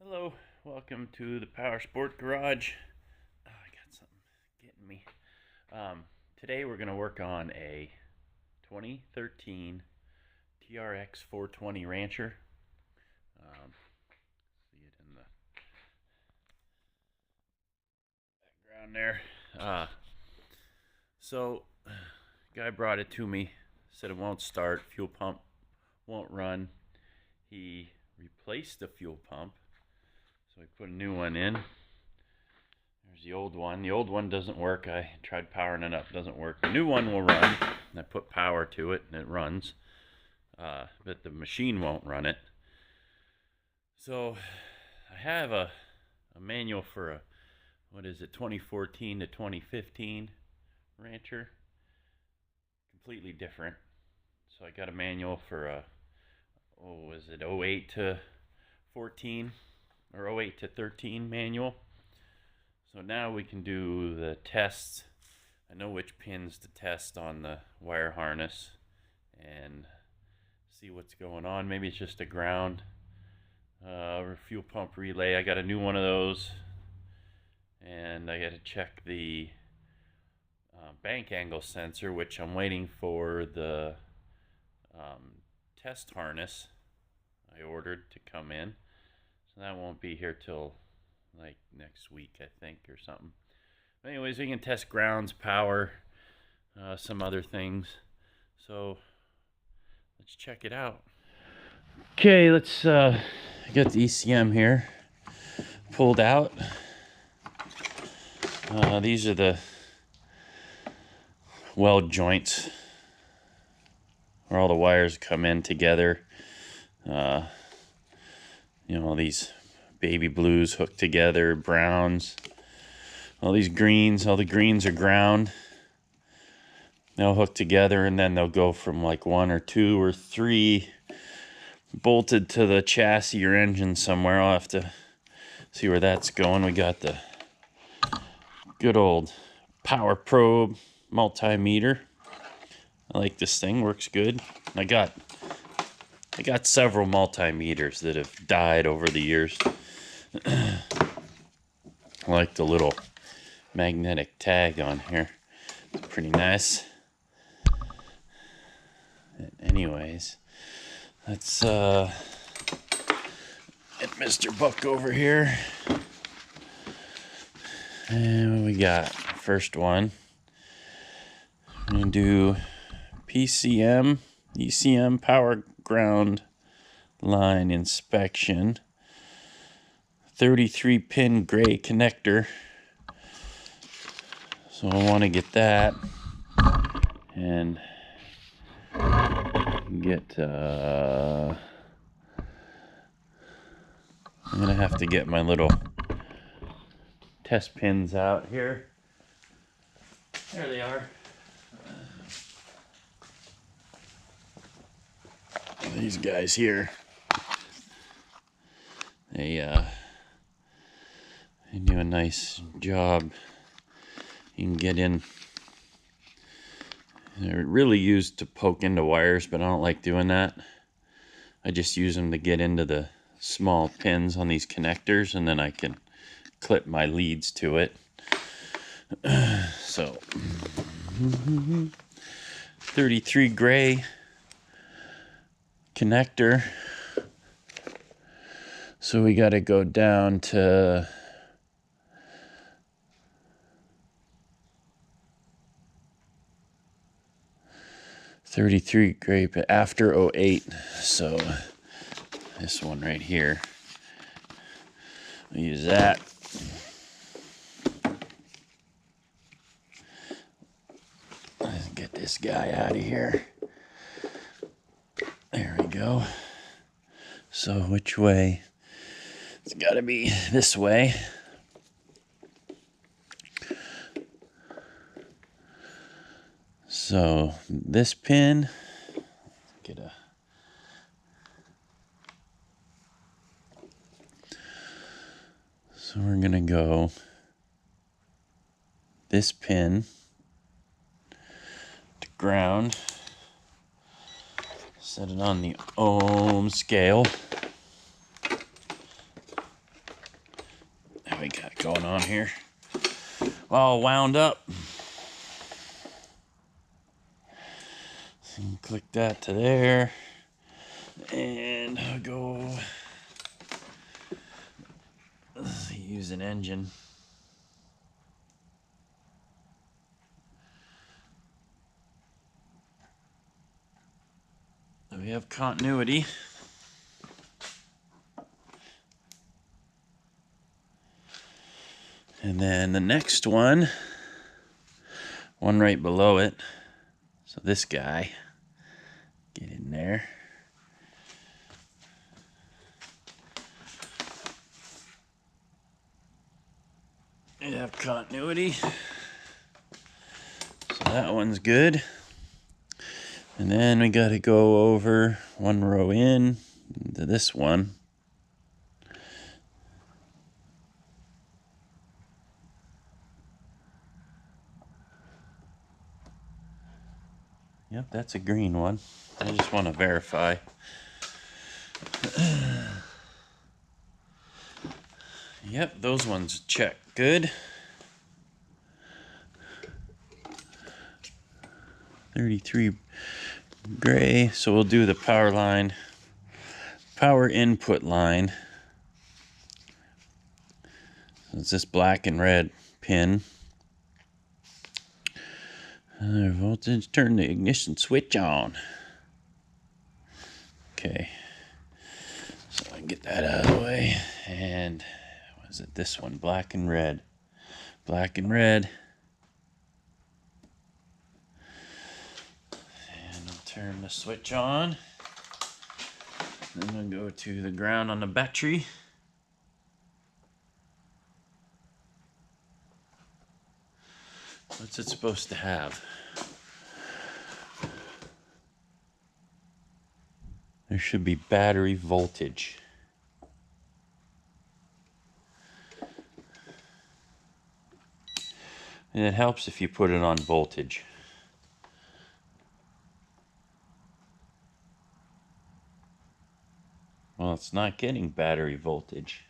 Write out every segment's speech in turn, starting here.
Hello, welcome to the Power Sport Garage. I got something getting me. Today we're going to work on a 2013 TRX 420 Rancher. See it in the background there. So, guy brought it to me, said it won't start, fuel pump won't run. He replaced the fuel pump, so we put a new one in. There's the old one. The old one doesn't work. I tried powering it up. Doesn't work. The new one will run. I put power to it and it runs. But the machine won't run it. So I have a manual for a, 2014 to 2015 Rancher. Completely different. So I got a manual for a, 08 to 14 or 08 to 13 manual. So now we can do the tests. I know which pins to test on the wire harness and see what's going on. Maybe it's just a ground or fuel pump relay. I got a new one of those, and I got to check the bank angle sensor, which I'm waiting for the test harness I ordered to come in. So that won't be here till like next week, I think, or something. But anyways, we can test grounds, power, some other things. So let's check it out. Okay, let's I got the ECM here pulled out. These are the weld joints where all the wires come in together. All these baby blues hooked together, browns, all these greens, all the greens are ground. They'll hook together and then they'll go from like 1 or 2 or 3 bolted to the chassis or engine somewhere. I'll have to see where that's going. We got the good old power probe multimeter. I like this thing, works good. I got several multimeters that have died over the years. I like the little magnetic tag on here. It's pretty nice. Anyways, let's get Mr. Buck over here. And what we got? First one. I'm gonna do PCM, ECM power ground line inspection. 33 pin gray connector. So I want to get that and get I'm gonna have to get my little test pins out here. There they are. These guys here, they do a nice job. You can get in. They're really used to poke into wires, but I don't like doing that. I just use them to get into the small pins on these connectors, and then I can clip my leads to it. So 33 gray connector. So we got to go down to 33 gray, but after 08. So this one right here, we'll use that. Let's get this guy out of here. There we go. So which way? It's got to be this way. So this pin, get a so we're gonna go this pin to ground, set it on the ohm scale. we got going on here? All wound up. So click that to there. And I'll go use an engine. We have continuity. And then the next one right below it. So this guy, get in there. You have continuity. So that one's good. And then we got to go over one row in to this one. Yep, that's a green one. I just want to verify. Yep, those ones check good. 33 gray, so we'll do the power line, power input line. So it's this black and red pin. Voltage, turn the ignition switch on. Okay, so I can get that out of the way. And was it this one? Black and red. Black and red. And I'll turn the switch on. Then I'll go to the ground on the battery. What's it supposed to have? There should be battery voltage. And it helps if you put it on voltage. Well, it's not getting battery voltage.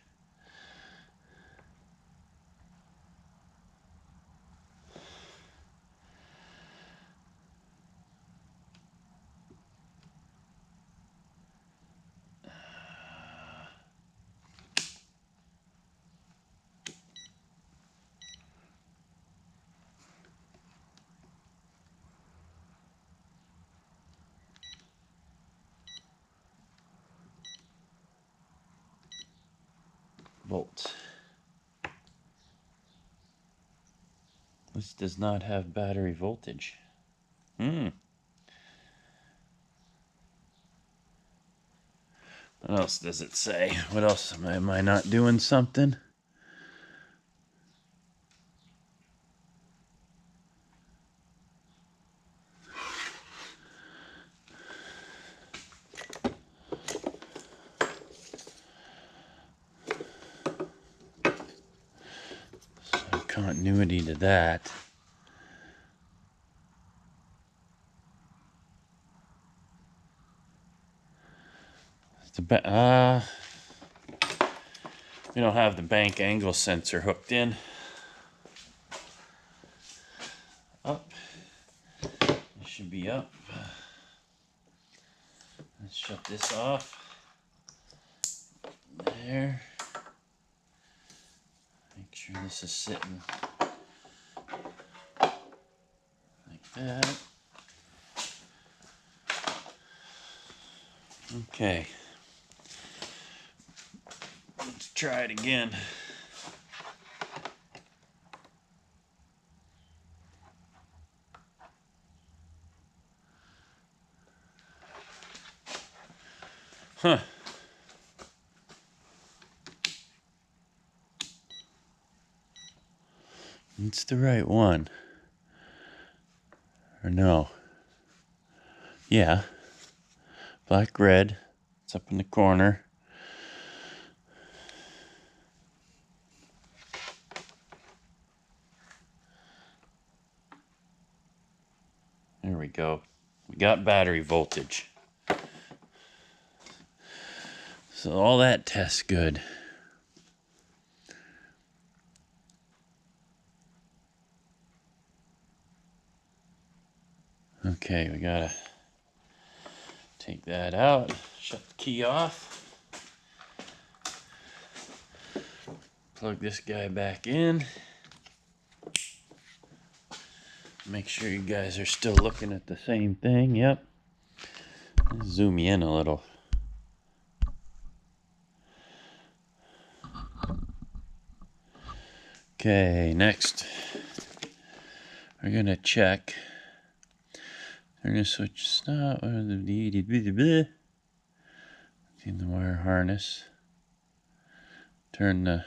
Volts. This does not have battery voltage. What else does it say? What else? Am I not doing something? So continuity to that. We don't have the bank angle sensor hooked in. Up. It should be up. Let's shut this off. There. Make sure this is sitting like that. Okay. Let's try it again. Huh. It's the right one. Or no. Yeah. Black, red. It's up in the corner. There we go. We got battery voltage. So all that tests good. Okay, we gotta take that out, shut the key off, plug this guy back in. Make sure you guys are still looking at the same thing. Yep. Zoom you in a little. Okay, next we're gonna check. We're gonna switch stop. In the wire harness. Turn the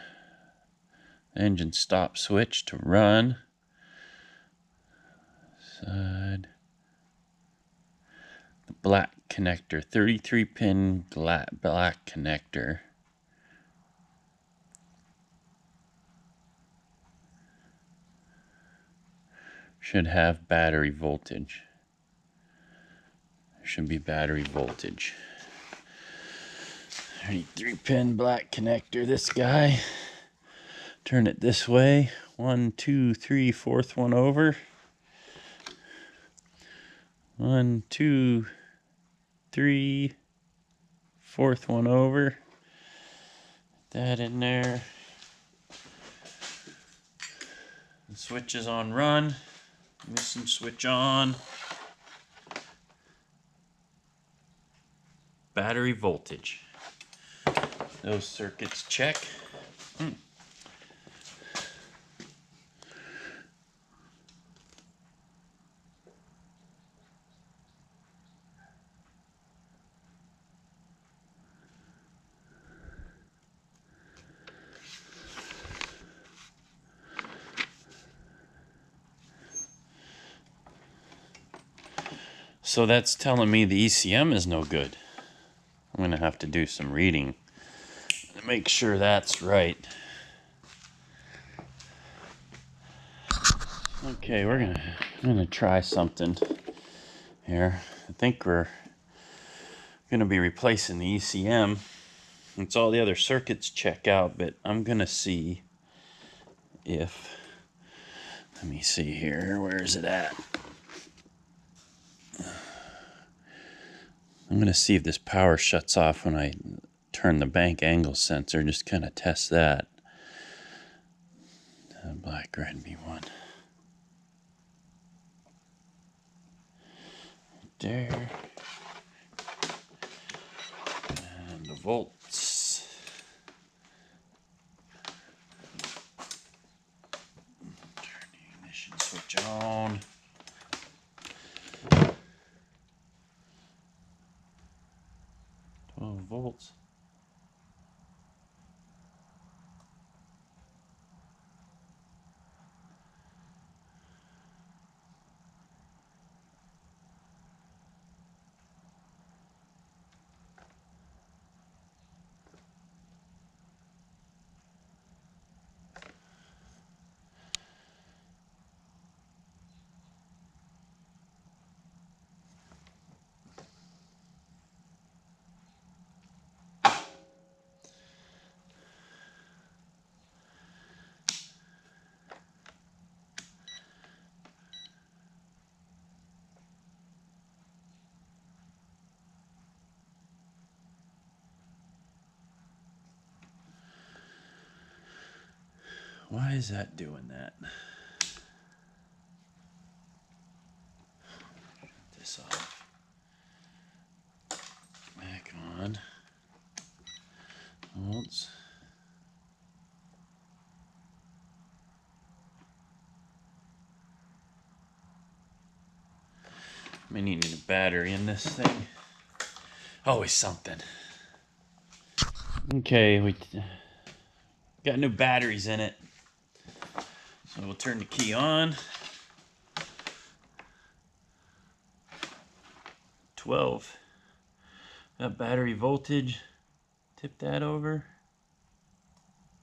engine stop switch to run. Side. The black connector, 33 pin black connector. Should have battery voltage. There should be battery voltage. 33 pin black connector, this guy. Turn it this way. 1, 2, 3, fourth one over. 1, 2, 3, fourth one over. That in there. The switch is on run. Ignition switch on. Battery voltage. Those circuits check. So that's telling me the ECM is no good. I'm going to have to do some reading to make sure that's right. Okay, I'm gonna try something here. I think we're going to be replacing the ECM. It's all the other circuits check out, but I'm going to see if, let me see here, where is it at? I'm going to see if this power shuts off when I turn the bank angle sensor, just kind of test that. Black, red, B1. There. And the volts. Turn the ignition switch on. Volts. Why is that doing that? Shut this off. Back on. Volts. May need a battery in this thing. Always something. Okay, we got new batteries in it. So we'll turn the key on. 12. Got battery voltage. Tip that over.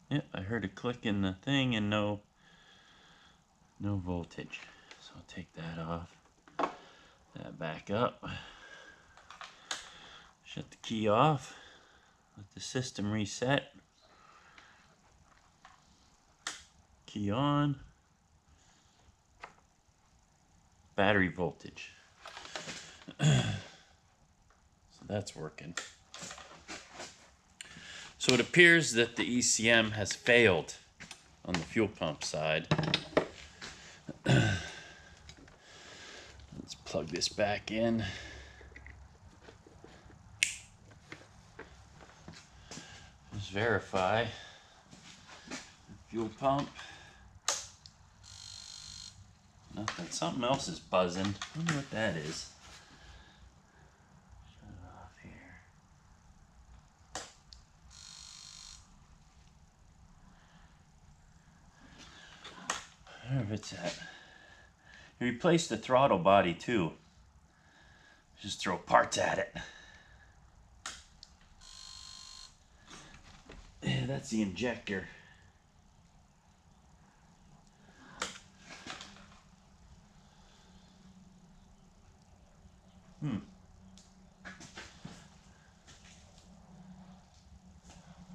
Yep, I heard a click in the thing and no voltage. So I'll take that off. That back up. Shut the key off. Let the system reset. Key on. Battery voltage. So that's working. So it appears that the ECM has failed on the fuel pump side. Let's plug this back in. Just verify. Fuel pump. Nothing. Something else is buzzing. I wonder what that is. Shut it off here. Wherever it's at. He replaced the throttle body too. Just throw parts at it. Yeah, that's the injector.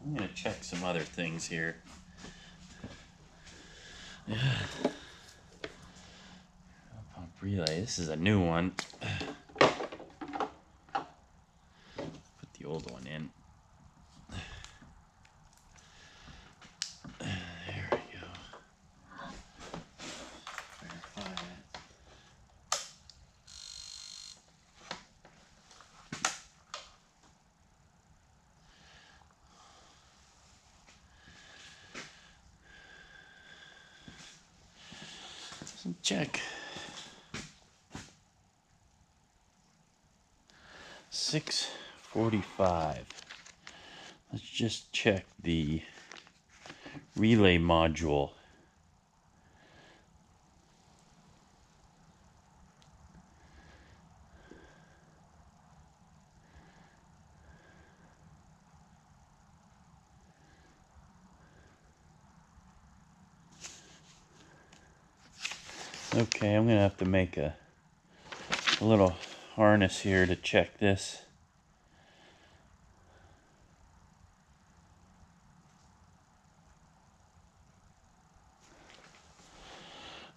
I'm gonna check some other things here. Yeah. Pump relay. This is a new one. Put the old one in. There we go. Verify it. Check. 6:45. Let's just check the relay module. Okay, I'm gonna have to make a little harness here to check this.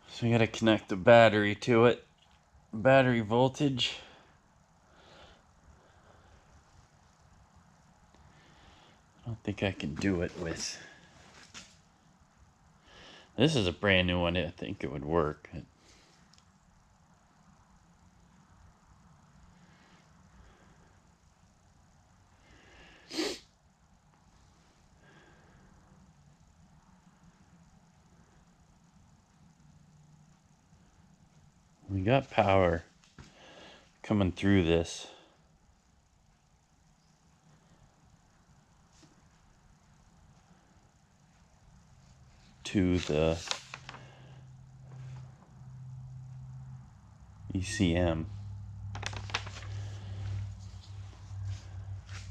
So we gotta connect the battery to it. Battery voltage. I don't think I can do it with. This is a brand new one. I think it would work. We got power coming through this. To the ECM.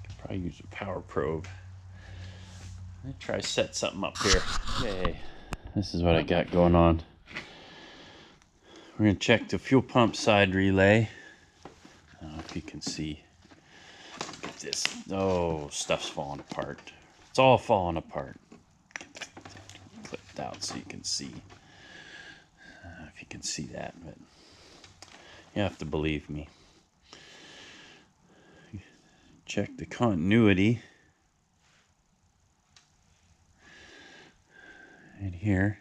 Could probably use a power probe. Let me try set something up here. Okay, this is what I got going on. We're gonna check the fuel pump side relay. I don't know if you can see. Look at this. Oh, stuff's falling apart. It's all falling apart. Clipped out so you can see. If you can see that, but you have to believe me. Check the continuity. In here.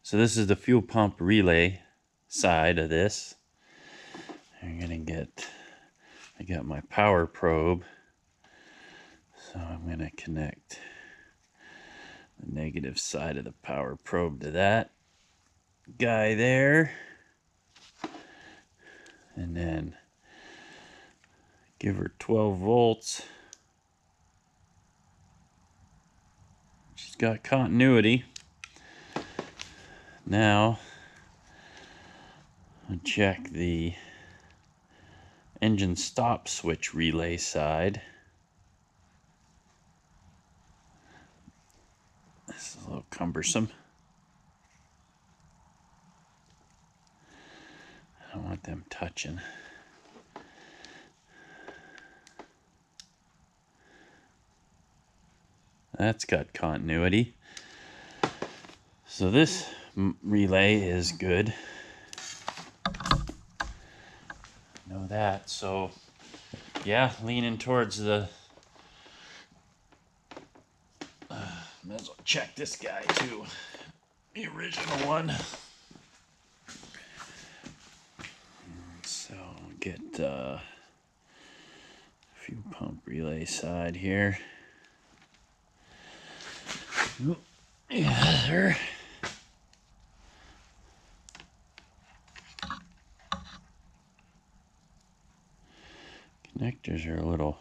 So this is the fuel pump relay side of this. I'm gonna get, I got my power probe. So I'm gonna connect the negative side of the power probe to that guy there. And then give her 12 volts. She's got continuity. Now, I'll check the engine stop switch relay side. This is a little cumbersome. I don't want them touching. That's got continuity. So this relay is good. Know that. So yeah, leaning towards the might as well check this guy too, the original one. So get fuel pump relay side here. Oop. Yeah, there. Connectors are a little,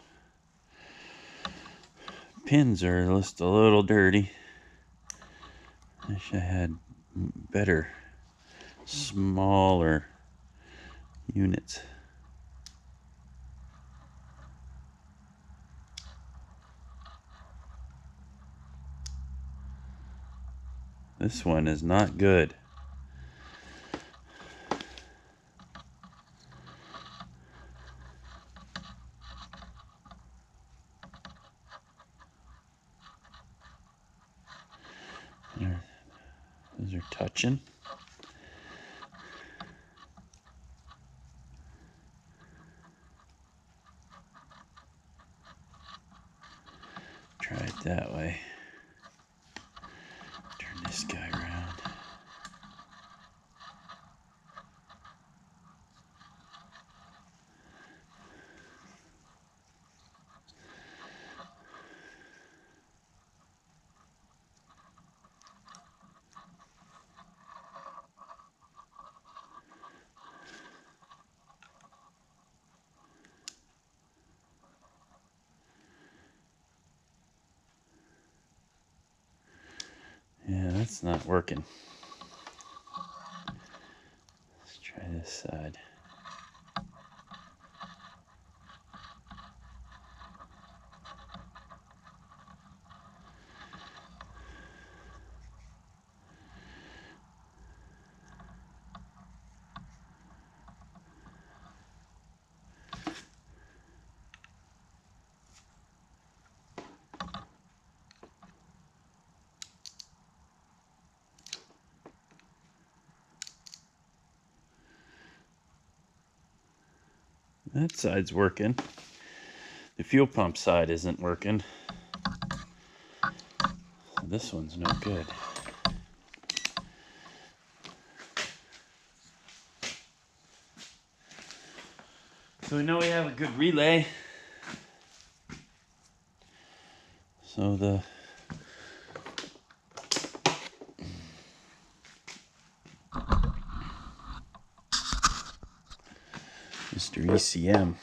pins are just a little dirty. Wish I had better, smaller units. This one is not good. Those are touching. Try it that way. Turn this guy around. Yeah, that's not working. Let's try this side. That side's working. The fuel pump side isn't working. This one's no good. So we know we have a good relay. So the Mr. ECM.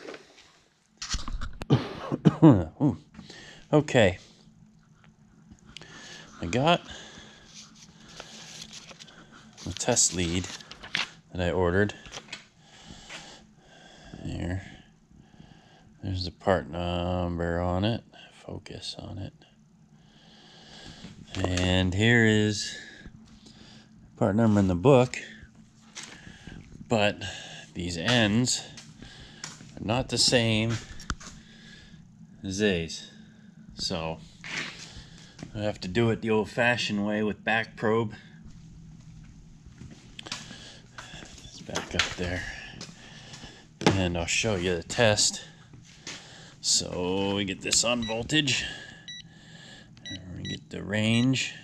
Okay. I got the test lead that I ordered. Here. There's the part number on it. Focus on it. And here is part number in the book. But these ends are not the same as these. So I have to do it the old-fashioned way with back probe. It's back up there. And I'll show you the test. So we get this on voltage. And we get the range.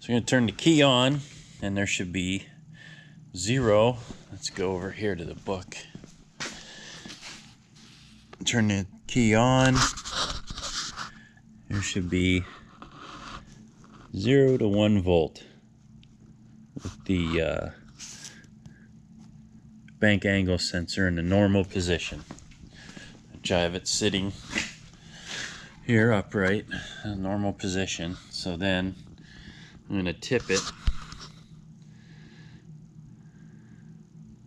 So we're going to turn the key on, and there should be 0. Let's go over here to the book. Turn the key on. There should be 0 to 1 volt with the bank angle sensor in the normal position. I have it sitting here upright, in normal position. So then I'm going to tip it,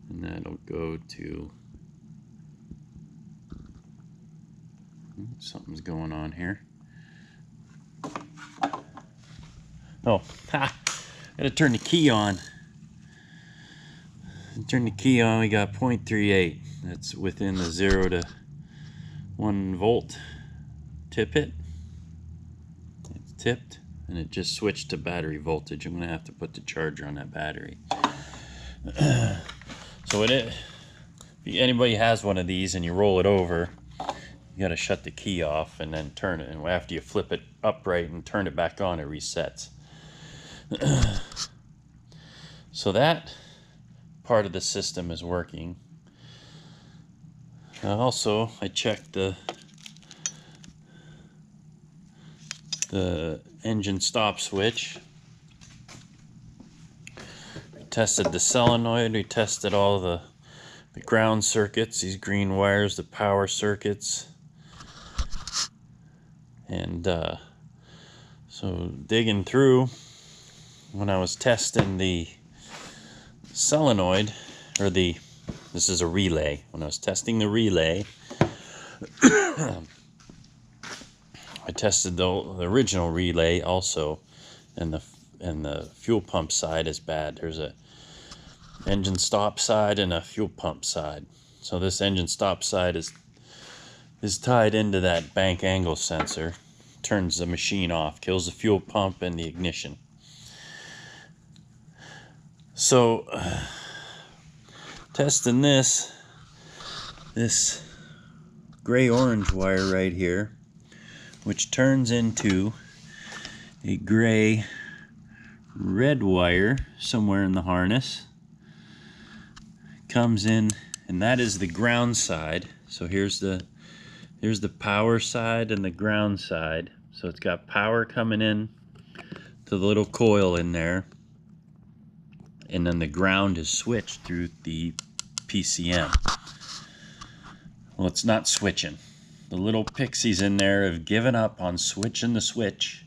and that'll go to, something's going on here. Oh, ha! Gotta turn the key on. Turn the key on, we got 0.38. That's within the 0 to 1 volt. Tip it. It's tipped, and it just switched to battery voltage. I'm gonna have to put the charger on that battery. So If anybody has one of these and you roll it over, you got to shut the key off and then turn it. And after you flip it upright and turn it back on, it resets. So that part of the system is working. Also, I checked the engine stop switch. We tested the solenoid. We tested all the ground circuits, these green wires, the power circuits. And so digging through, when I was testing the solenoid, or this is a relay. When I was testing the relay, I tested the original relay also, and the fuel pump side is bad. There's a engine stop side and a fuel pump side. So this engine stop side is tied into that bank angle sensor, turns the machine off, kills the fuel pump and the ignition. So testing this gray-orange wire right here, which turns into a gray-red wire somewhere in the harness, comes in, and that is the ground side. So here's the power side and the ground side. So it's got power coming in to the little coil in there, and then the ground is switched through the PCM. Well, it's not switching. The little pixies in there have given up on switching the switch,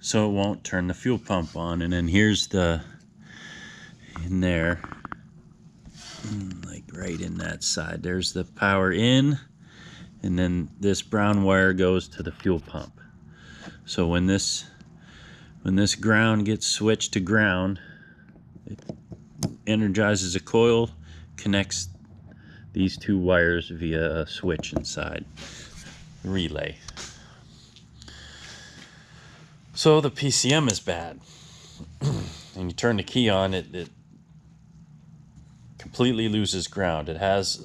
so it won't turn the fuel pump on. And then here's in there, like right in that side, there's the power in, and then this brown wire goes to the fuel pump. So when this ground gets switched to ground, it energizes a coil, connects these two wires via a switch inside the relay. So the PCM is bad. And you turn the key on, it completely loses ground. It has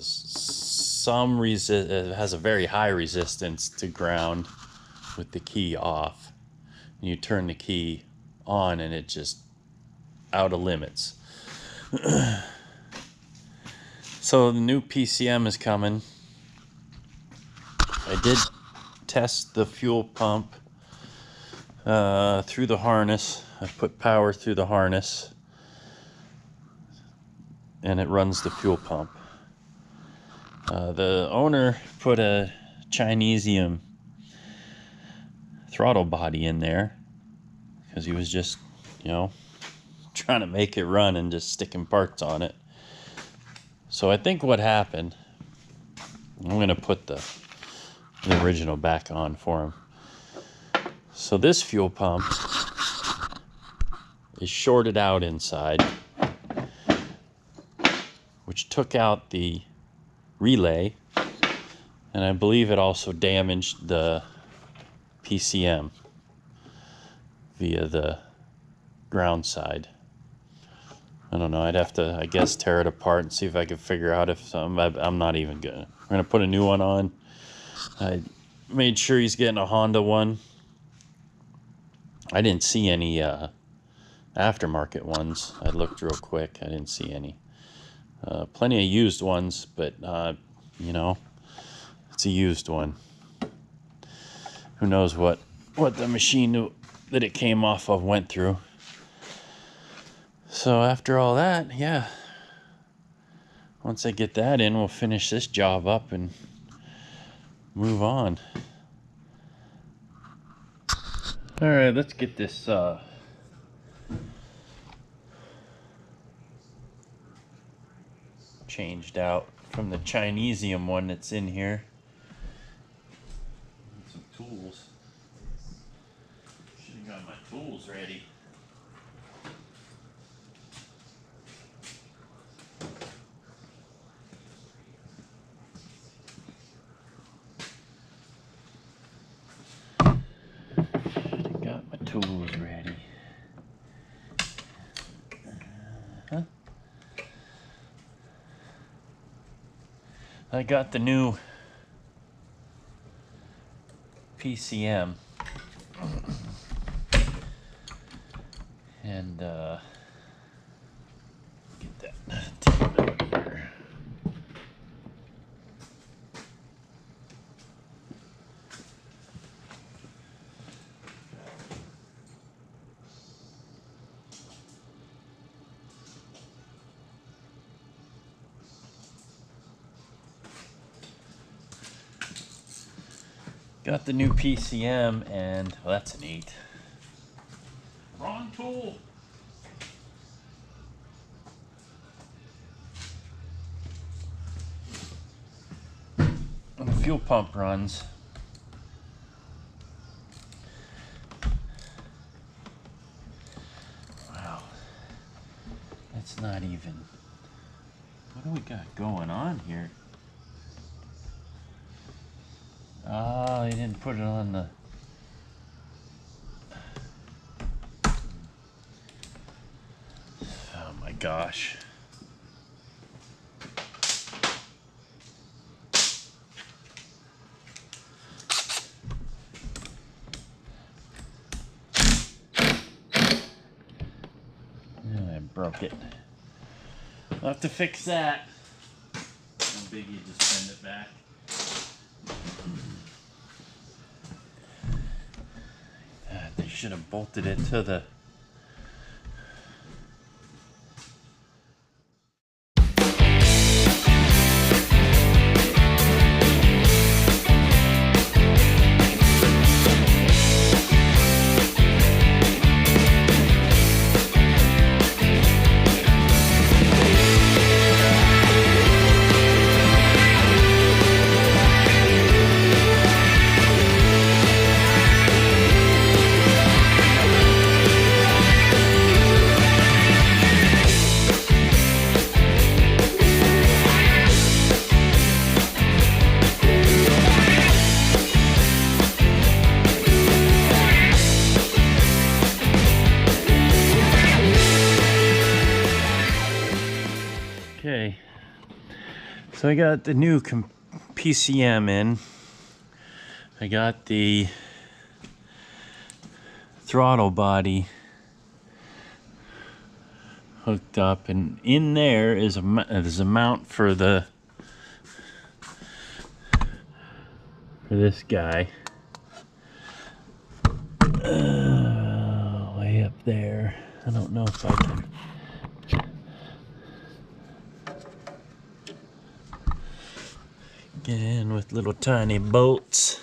it has a very high resistance to ground with the key off. And you turn the key on and it just out of limits. So the new PCM is coming. I did test the fuel pump through the harness. I put power through the harness and it runs the fuel pump. The owner put a Chinesium throttle body in there because he was just, trying to make it run and just sticking parts on it. So I think what happened, I'm going to put the original back on for him. So this fuel pump is shorted out inside, which took out the relay, and I believe it also damaged the PCM via the ground side. I don't know, I'd have to, I guess, tear it apart and see if I could figure out if I'm not even gonna. I'm gonna put a new one on. I made sure he's getting a Honda one. I didn't see any aftermarket ones. I looked real quick. I didn't see any. Plenty of used ones, but it's a used one. Who knows what the machine that it came off of went through. So after all that, yeah, once I get that in, we'll finish this job up and move on. All right, let's get this changed out from the Chinesium one that's in here. Some tools. Should have got my tools ready. Tools ready. I got the new PCM, and get that tape out here. Got the new PCM, and well, that's neat. Wrong tool. When the fuel pump runs, wow, that's not even. What do we got going on here? Oh, he didn't put it on the. Oh my gosh. Yeah, I broke it. I'll have to fix that. No biggie, just send it back. They should have bolted it to the. Okay, so I got the new PCM in. I got the throttle body hooked up, and in there is a mount for this guy. Way up there. I don't know if I can. Get in with little tiny bolts.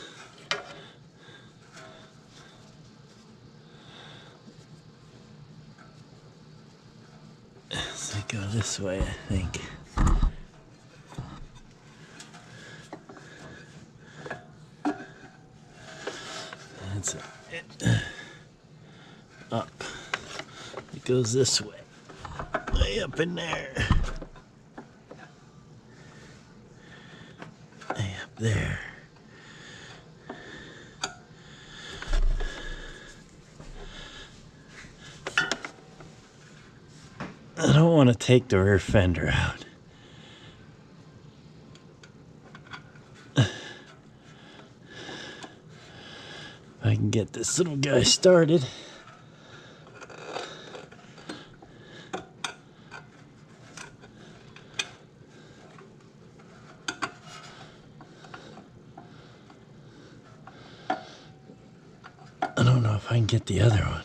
So I go this way, I think. That's it. Up. It goes this way. Way up in there. There. I don't want to take the rear fender out. If I can get this little guy started. I don't know if I can get the other one.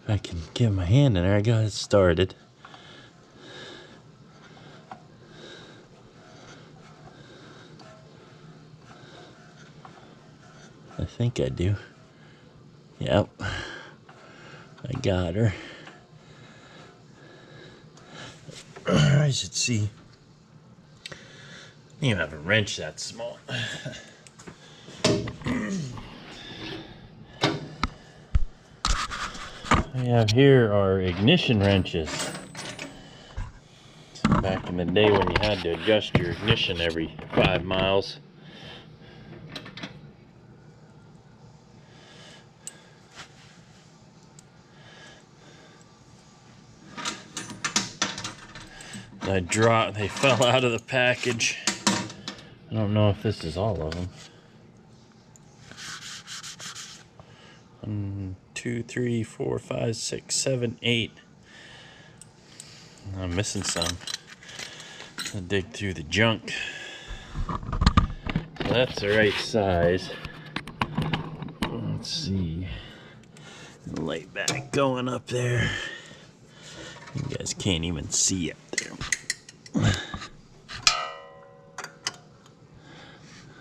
If I can get my hand in there, I got it started. I think I do. Yep. I got her. I should see. I didn't even have a wrench that small. I have here are ignition wrenches. Back in the day when you had to adjust your ignition every 5 miles. They fell out of the package. don't know if this is all of them. 1, 2, 3, 4, 5, 6, 7, 8. I'm missing some. I'll dig through the junk. So that's the right size. Let's see. Light back going up there. You guys can't even see up there.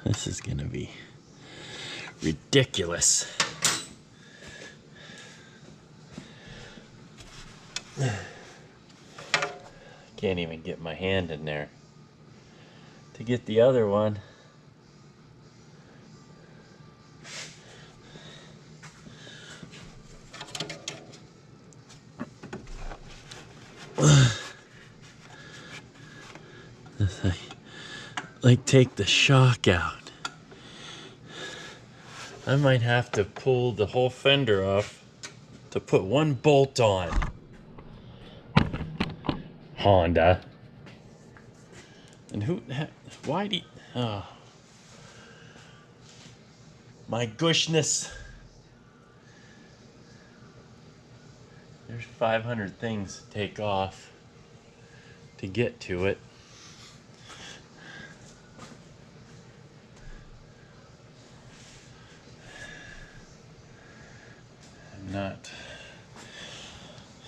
This is gonna be ridiculous. Can't even get my hand in there to get the other one. Like take the shock out. I might have to pull the whole fender off to put one bolt on. Honda. And why do you, oh. My gooshness. There's 500 things to take off to get to it.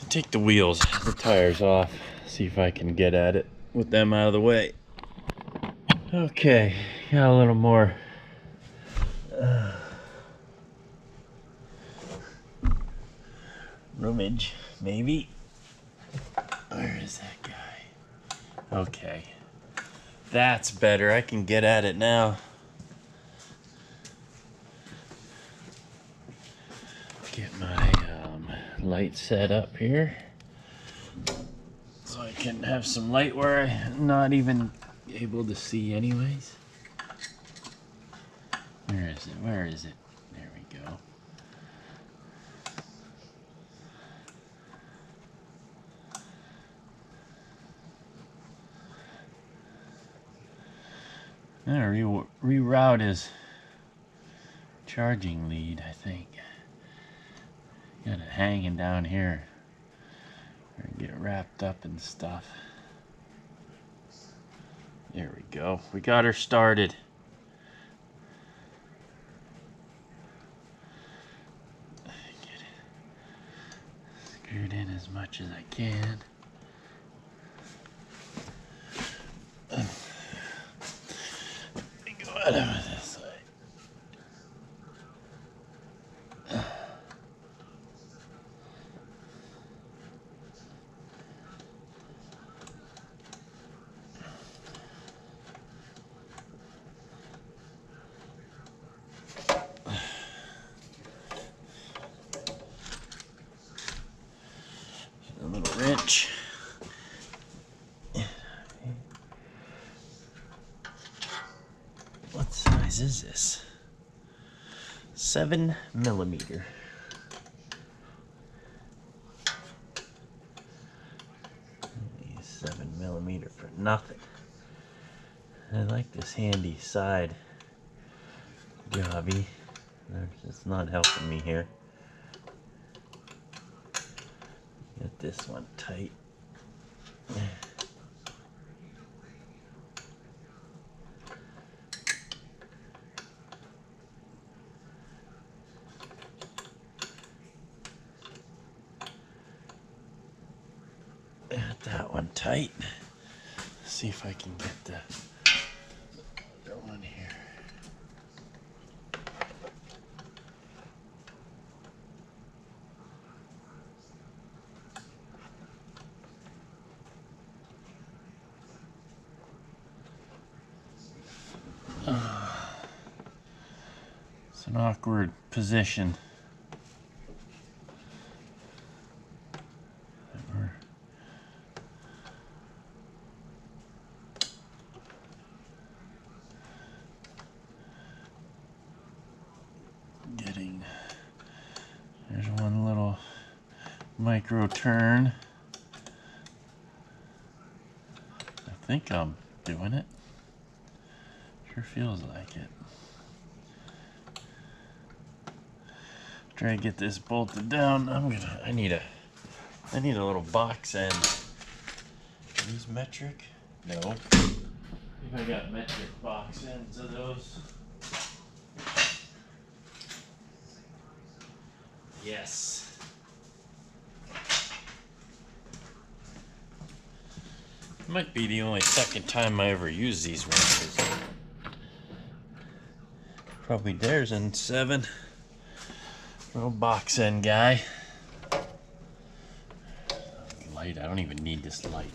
Take the wheels, the tires off, see if I can get at it with them out of the way. Okay, got a little more rummage, maybe. Where is that guy? Okay, that's better. I can get at it now. Get my light set up here so I can have some light where I'm not even able to see anyways. Where is it? Where is it? There we go. Reroute his charging lead, I think. Got it hanging down here. Or get wrapped up and stuff. There we go. We got her started. Get it screwed in as much as I can. Let me go out of this side. A little wrench. What size is this? 7 millimeter. Use 7 millimeter for nothing. I like this handy side jobby. It's not helping me here. Get this one tight. Get that one tight. See if I can get the other one here. It's an awkward position. There's one little micro turn. I think I'm doing it. Sure feels like it. Try to get this bolted down. I need a little box end. Are these metric? No. If I got metric box ends of those. Yes. Might be the only second time I ever use these wrenches. Probably theirs in 7. Little box end guy. Light, I don't even need this light.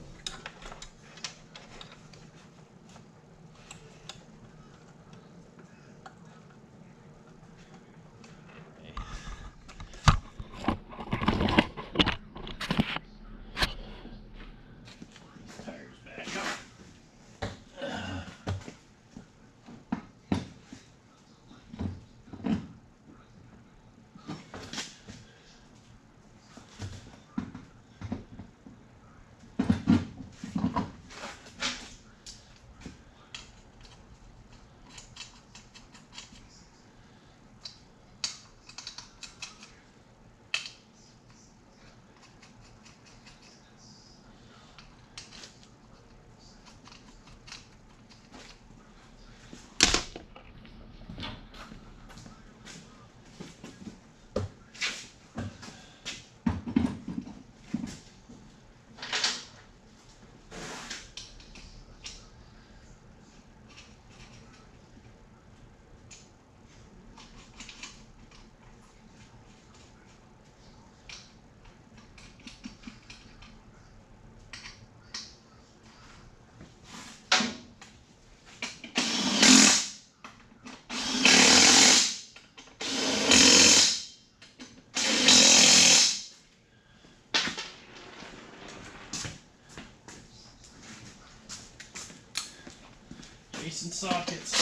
Jason sockets.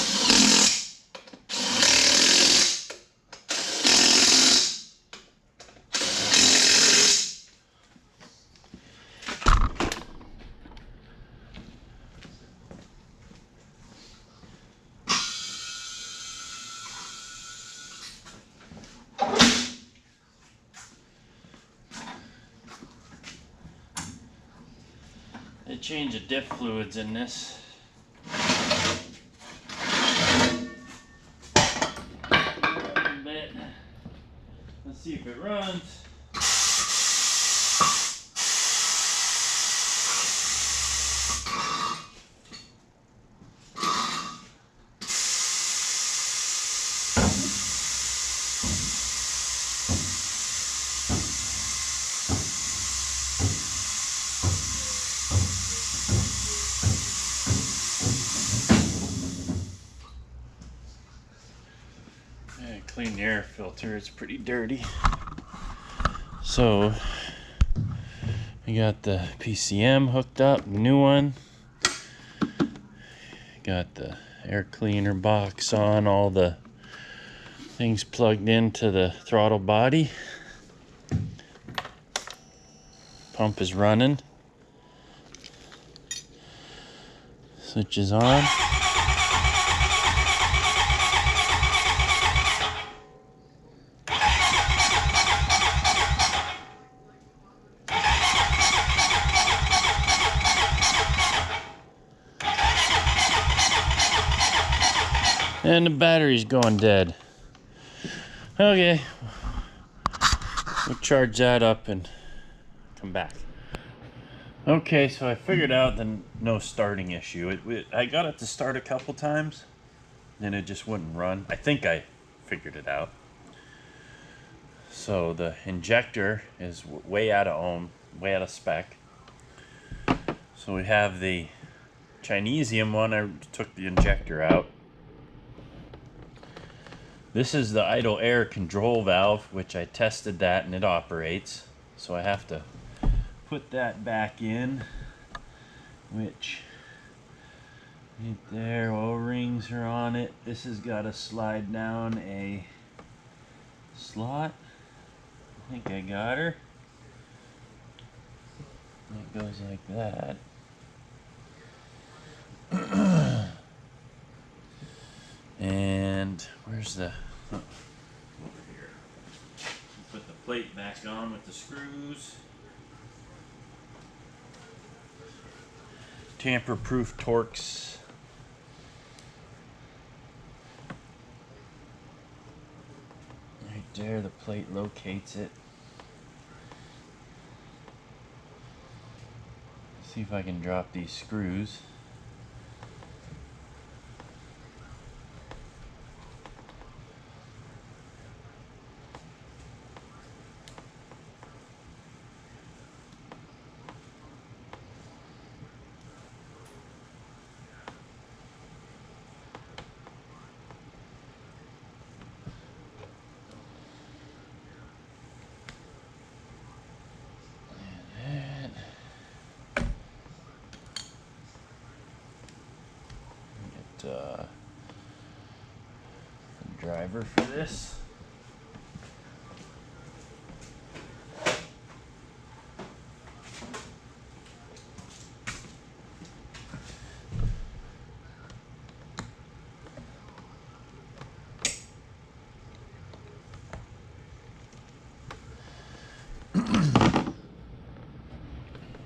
They change the diff fluids in this. Let's see if it runs. Clean the air filter, it's pretty dirty. So I got the PCM hooked up, new one. Got the air cleaner box on, all the things plugged into the throttle body. Pump is running. Switch is on. And the battery's going dead. Okay, we'll charge that up and come back. Okay, so I figured out the no starting issue. I got it to start a couple times, and it just wouldn't run. I think I figured it out. So the injector is way out of ohm, way out of spec. So we have the Chinesium one. I took the injector out. This is the idle air control valve, which I tested that and it operates. So I have to put that back in, which right there, O-rings are on it. This has got to slide down a slot. I think I got her. It goes like that. And where's the... Oh, over here. Put the plate back on with the screws. Tamper-proof Torx. Right there, the plate locates it. See if I can drop these screws. The driver for this.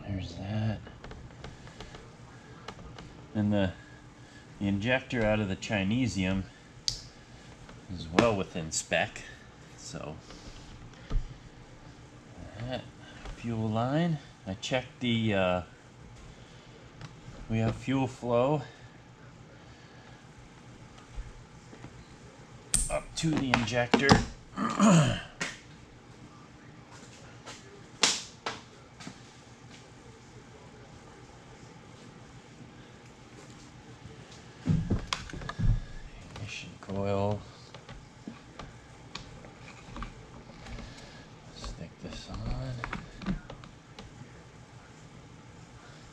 There's that. And the injector out of the Chinesium is well within spec. So that fuel line. I checked the we have fuel flow up to the injector. Ignition coil. Stick this on.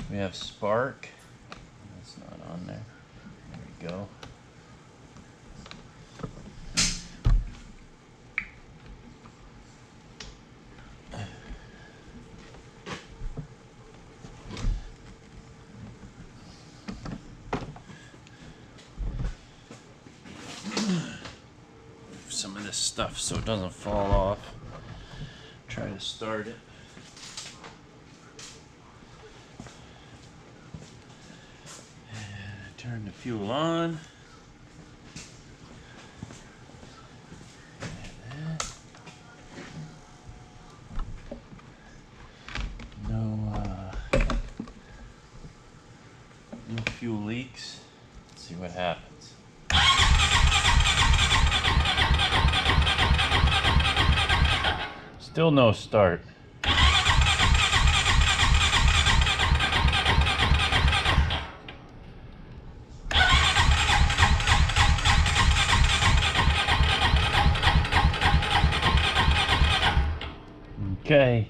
We have spark. That's not on there. There we go. Some of this stuff so it doesn't fall off. Try to start it. And turn the fuel on. No fuel leaks. Let's see what happens. Still no start. Okay.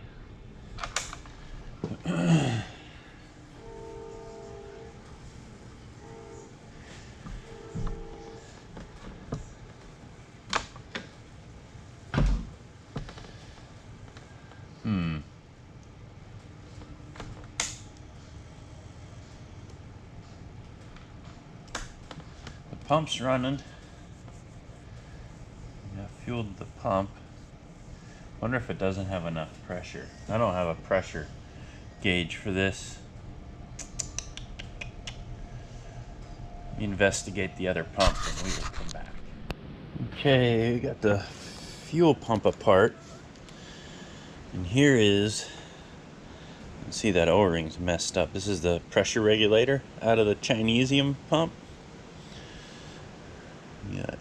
The pump's running. I fueled the pump. Wonder if it doesn't have enough pressure. I don't have a pressure gauge for this. Investigate the other pump and we will come back. Okay, we got the fuel pump apart. And here is, you can see that O-ring's messed up. This is the pressure regulator out of the Chinesium pump. Yeah.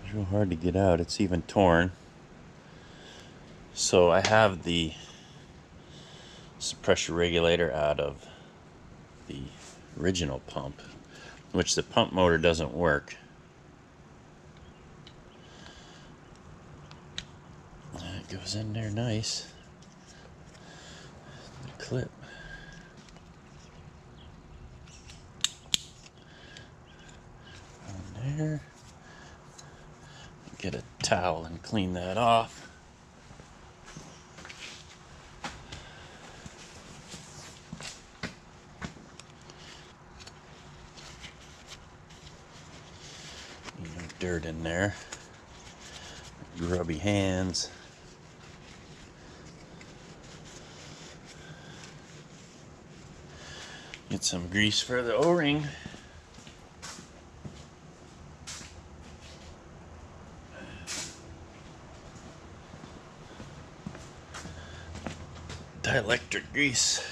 It's real hard to get out. It's even torn. So I have the pressure regulator out of the original pump, which the pump motor doesn't work. It goes in there nice. The clip. On there. Get a towel and clean that off. dirt in there. Grubby hands. Get some grease for the O-ring. Dielectric grease.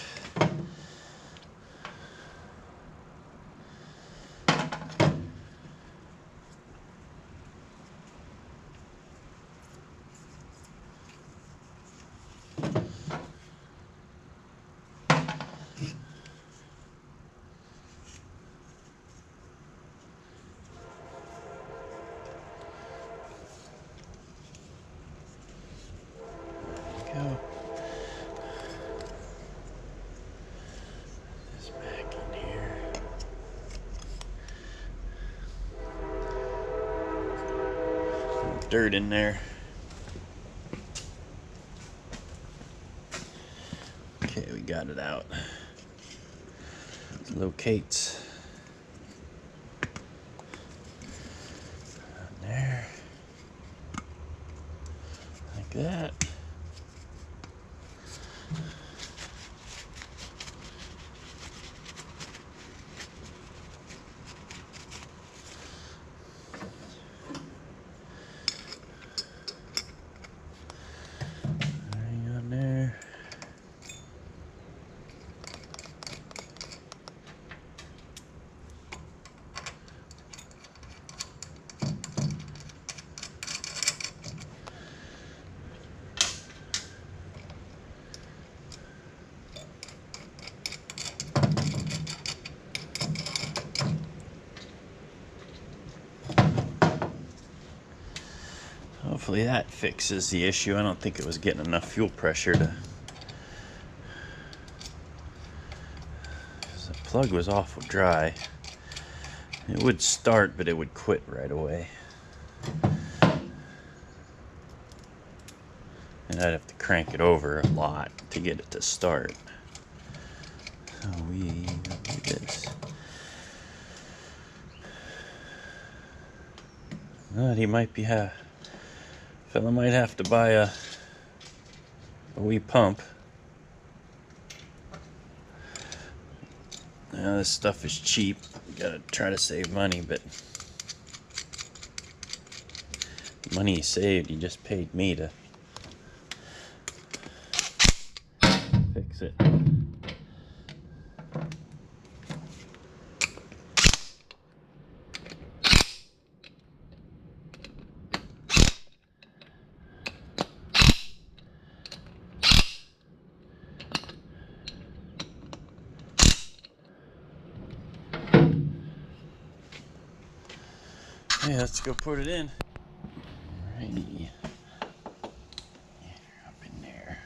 Go. This back in here. Some dirt in there. Okay, we got it out. It locates on there, like that. On there. Hopefully that fixes the issue. I don't think it was getting enough fuel pressure to... The plug was awful dry. It would start, but it would quit right away. And I'd have to crank it over a lot to get it to start. So we do this. Well, he might be fella might have to buy a wee pump. Now this stuff is cheap. You gotta try to save money, but money he saved, he just paid me to fix it. Yeah, let's go put it in. Alrighty. Up in there.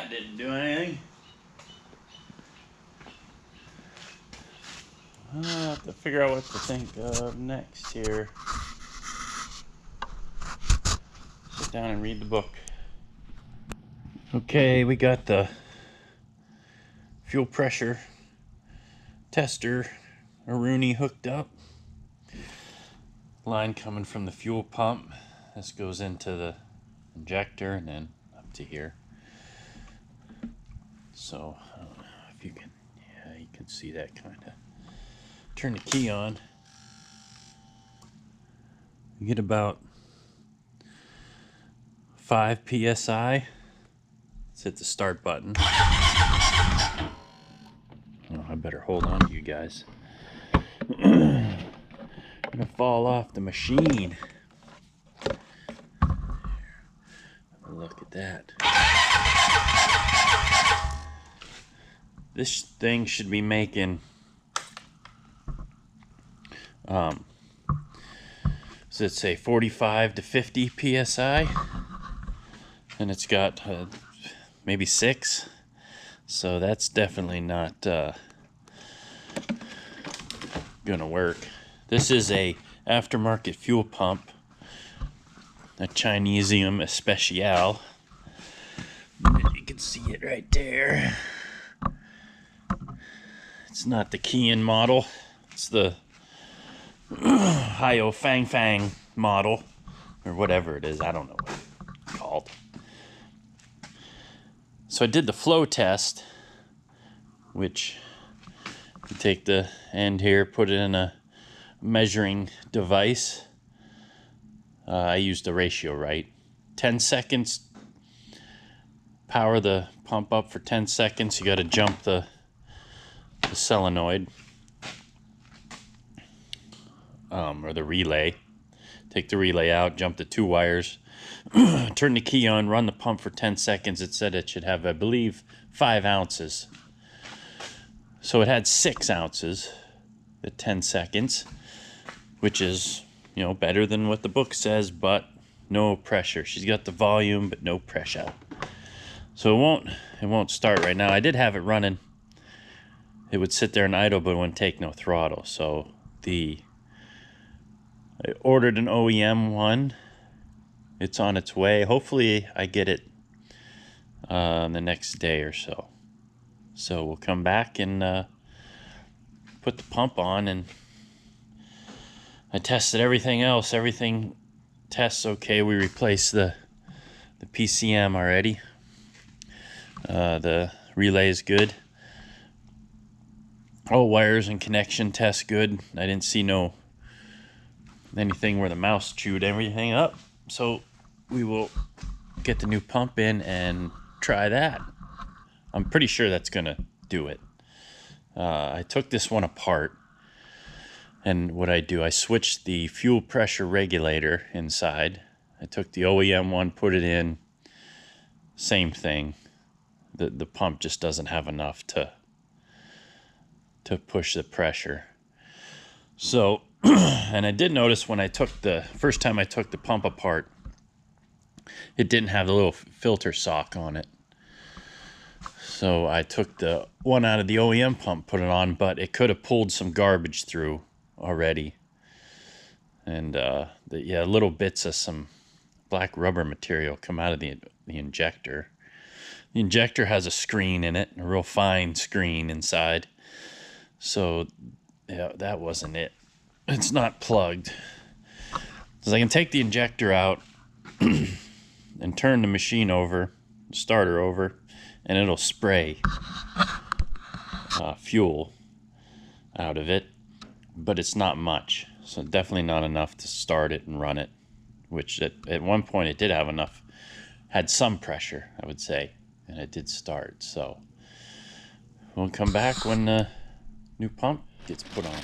that didn't do anything. I'll have to figure out what to think of next here. Sit down and read the book. Okay, we got the fuel pressure tester Rooney hooked up. Line coming from the fuel pump. This goes into the injector and then up to here. So I don't know if you can, yeah, you can see that kind of. Turn the key on. You get about 5 psi. Let's hit the start button. Oh, I better hold on to you guys. I'm gonna fall off the machine. Look at that. This thing should be making does it say 45 to 50 psi? And it's got maybe 6. So that's definitely not gonna work. This is a aftermarket fuel pump, a Chinesium Especial. You can see it right there. It's not the Kian model. It's the Hio Fang Fang model, or whatever it is. I don't know what it's called. So I did the flow test, which you take the end here, put it in a measuring device. I used the ratio right. 10 seconds, power the pump up for 10 seconds. You got to jump the solenoid, or the relay. Take the relay out, jump the 2 wires, turn the key on, run the pump for 10 seconds. It said it should have, I believe, 5 ounces. So it had 6 ounces at 10 seconds, which is, you know, better than what the book says, but no pressure. She's got the volume, but no pressure. So it won't start right now. I did have it running. It would sit there and idle, but it wouldn't take no throttle. So I ordered an OEM one. It's on its way. Hopefully I get it the next day or so. So we'll come back and put the pump on, and I tested everything else. Everything tests okay. We replaced the PCM already. The relay is good. All wires and connection test good. I didn't see anything where the mouse chewed everything up. So we will get the new pump in and try that. I'm pretty sure that's gonna do it. I took this one apart, and what I switched the fuel pressure regulator inside. I took the OEM one, put it in, same thing. The pump just doesn't have enough to push the pressure. So, and I did notice when first time I took the pump apart, it didn't have the little filter sock on it. So I took the one out of the OEM pump, put it on, but it could have pulled some garbage through already. And little bits of some black rubber material come out of the injector. The injector has a screen in it, a real fine screen inside. So yeah, that wasn't it. It's not plugged. So I can take the injector out and turn the machine over, starter over, and it'll spray fuel out of it, but it's not much. So definitely not enough to start it and run it, which at one point it did have enough, had some pressure, I would say, and it did start. So we'll come back when the new pump gets put on.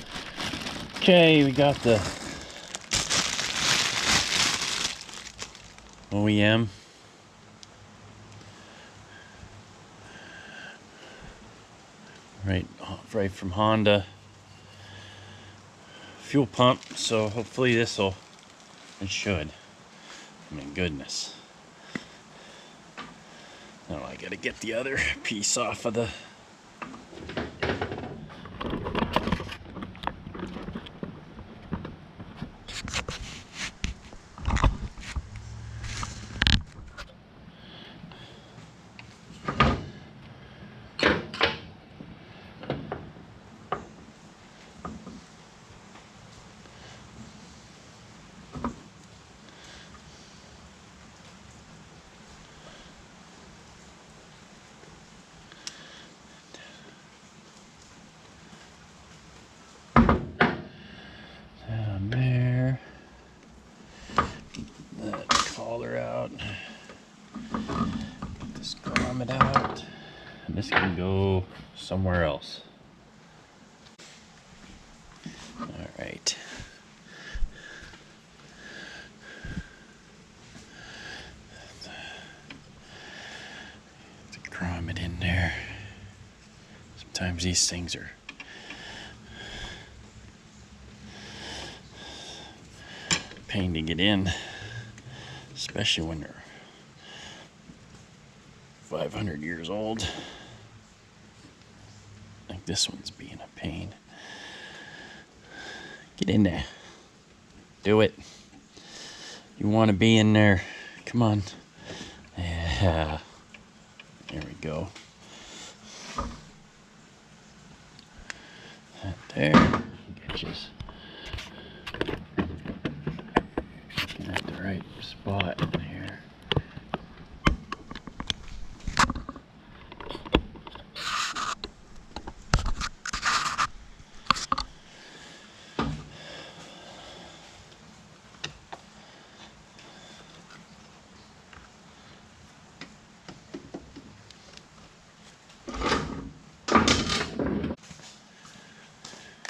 Okay, we got the OEM. Right from Honda. Fuel pump, so hopefully it should. I mean, goodness. Now I gotta get the other piece off of the... down there. That collar out. Get this grommet out. And this can go somewhere else. Alright. The grommet in there. Sometimes these things are a pain to get in, especially when they're 500 years old. Like this one's being a pain. Get in there. Do it. You want to be in there. Come on. Yeah. There we go. That there. Get you looking at the right spot here.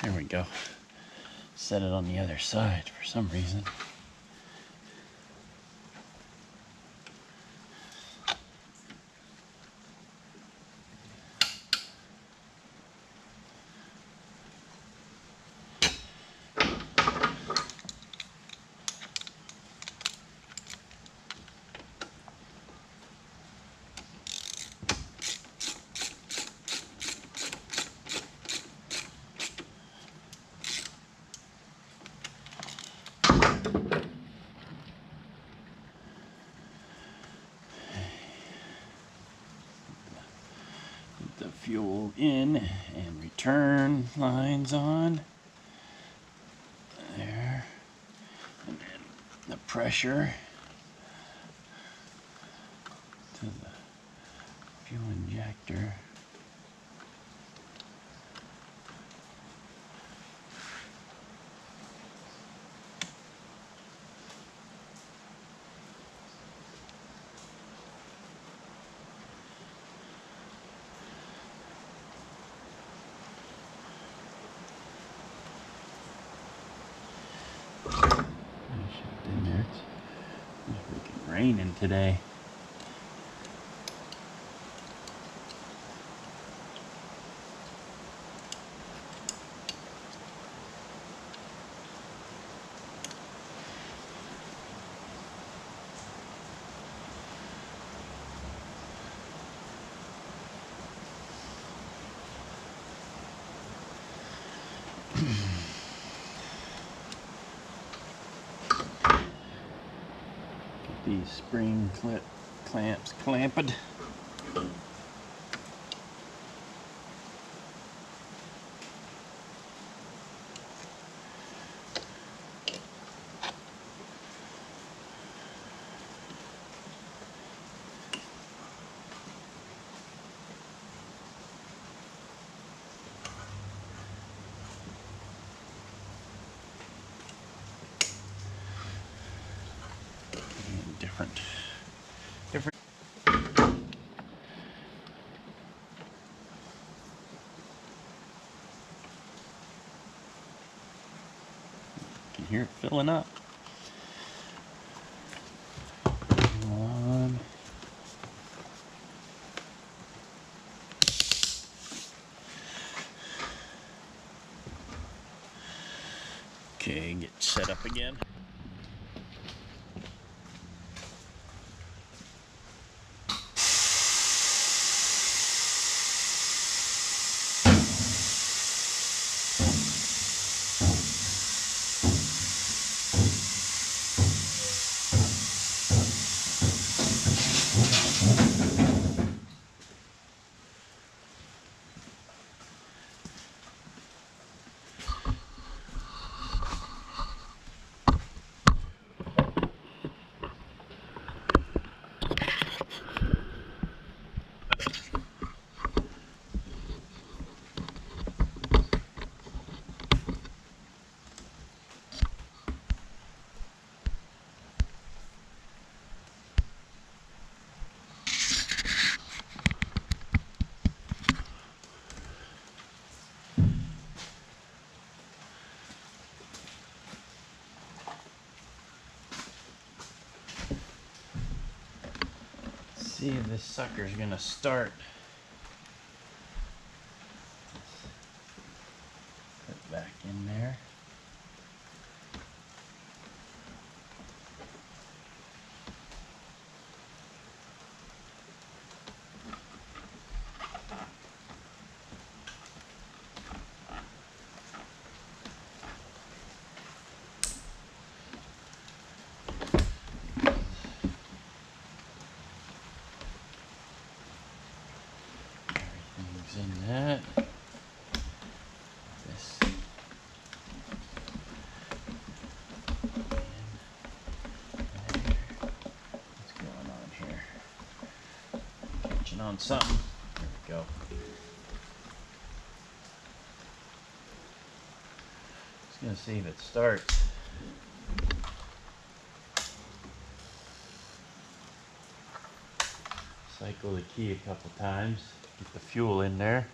There we go. Set it on the other side for some reason. The fuel in and return lines on there, and then the pressure to the fuel injector. In there. It's freaking raining today. Get these spring clamps clamped. Different. You can hear it filling up. On. Okay, get set up again. See if this sucker's gonna start. Put it back in there. Everything's in that. This. What's going on here? Catching on something. There we go. Just gonna see if it starts. Cycle the key a couple times. Get the fuel in there.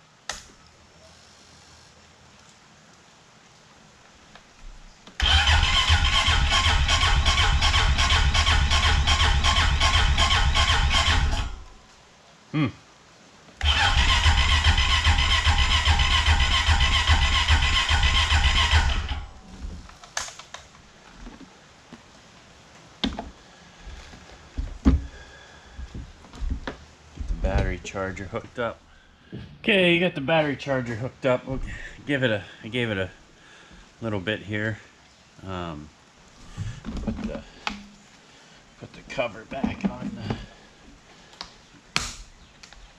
Battery charger hooked up. Okay, you got the battery charger hooked up. We'll I gave it a little bit here. Put the cover back on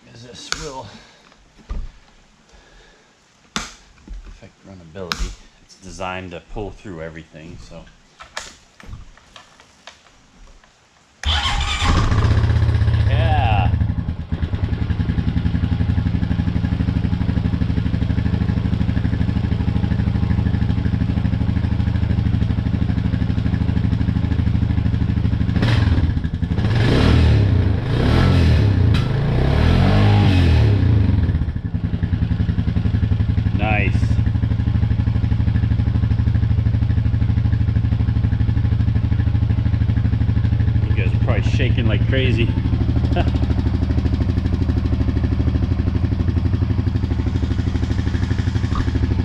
because this will affect runnability. It's designed to pull through everything, so. Nice. You guys are probably shaking like crazy.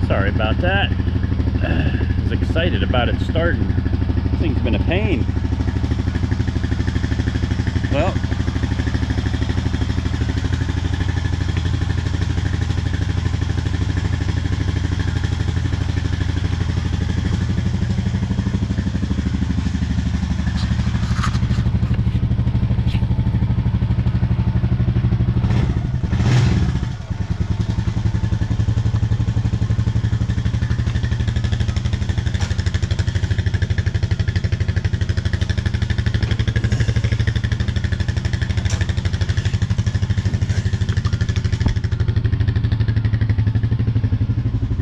Sorry about that. I was excited about it starting. This thing's been a pain. Well,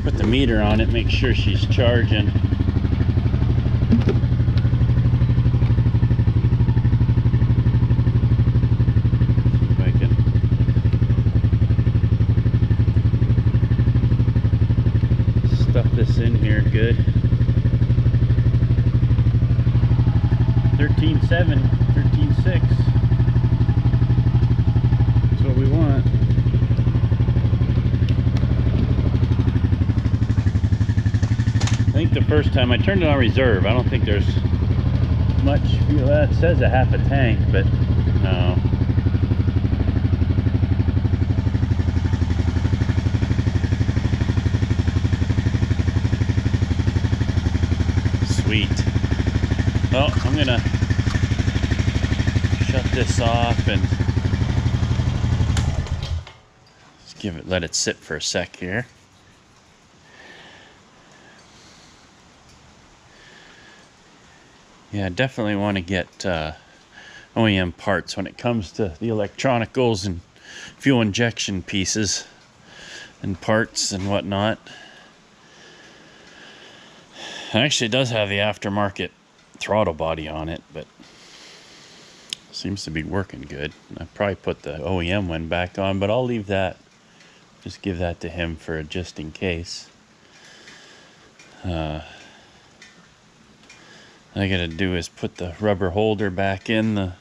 put the meter on it, make sure she's charging. If I can stuff this in here good. 13.7, 13.6. That's what we want. I think the first time I turned it on reserve, I don't think there's much fuel. Well, it says a half a tank, but no. Sweet. Well, I'm gonna shut this off and just let it sit for a sec here. Yeah, definitely want to get OEM parts when it comes to the electronicals and fuel injection pieces and parts and whatnot. Actually, it does have the aftermarket throttle body on it, but seems to be working good. I probably put the OEM one back on, but I'll leave that. Just give that to him for just in case. All I gotta do is put the rubber holder back in the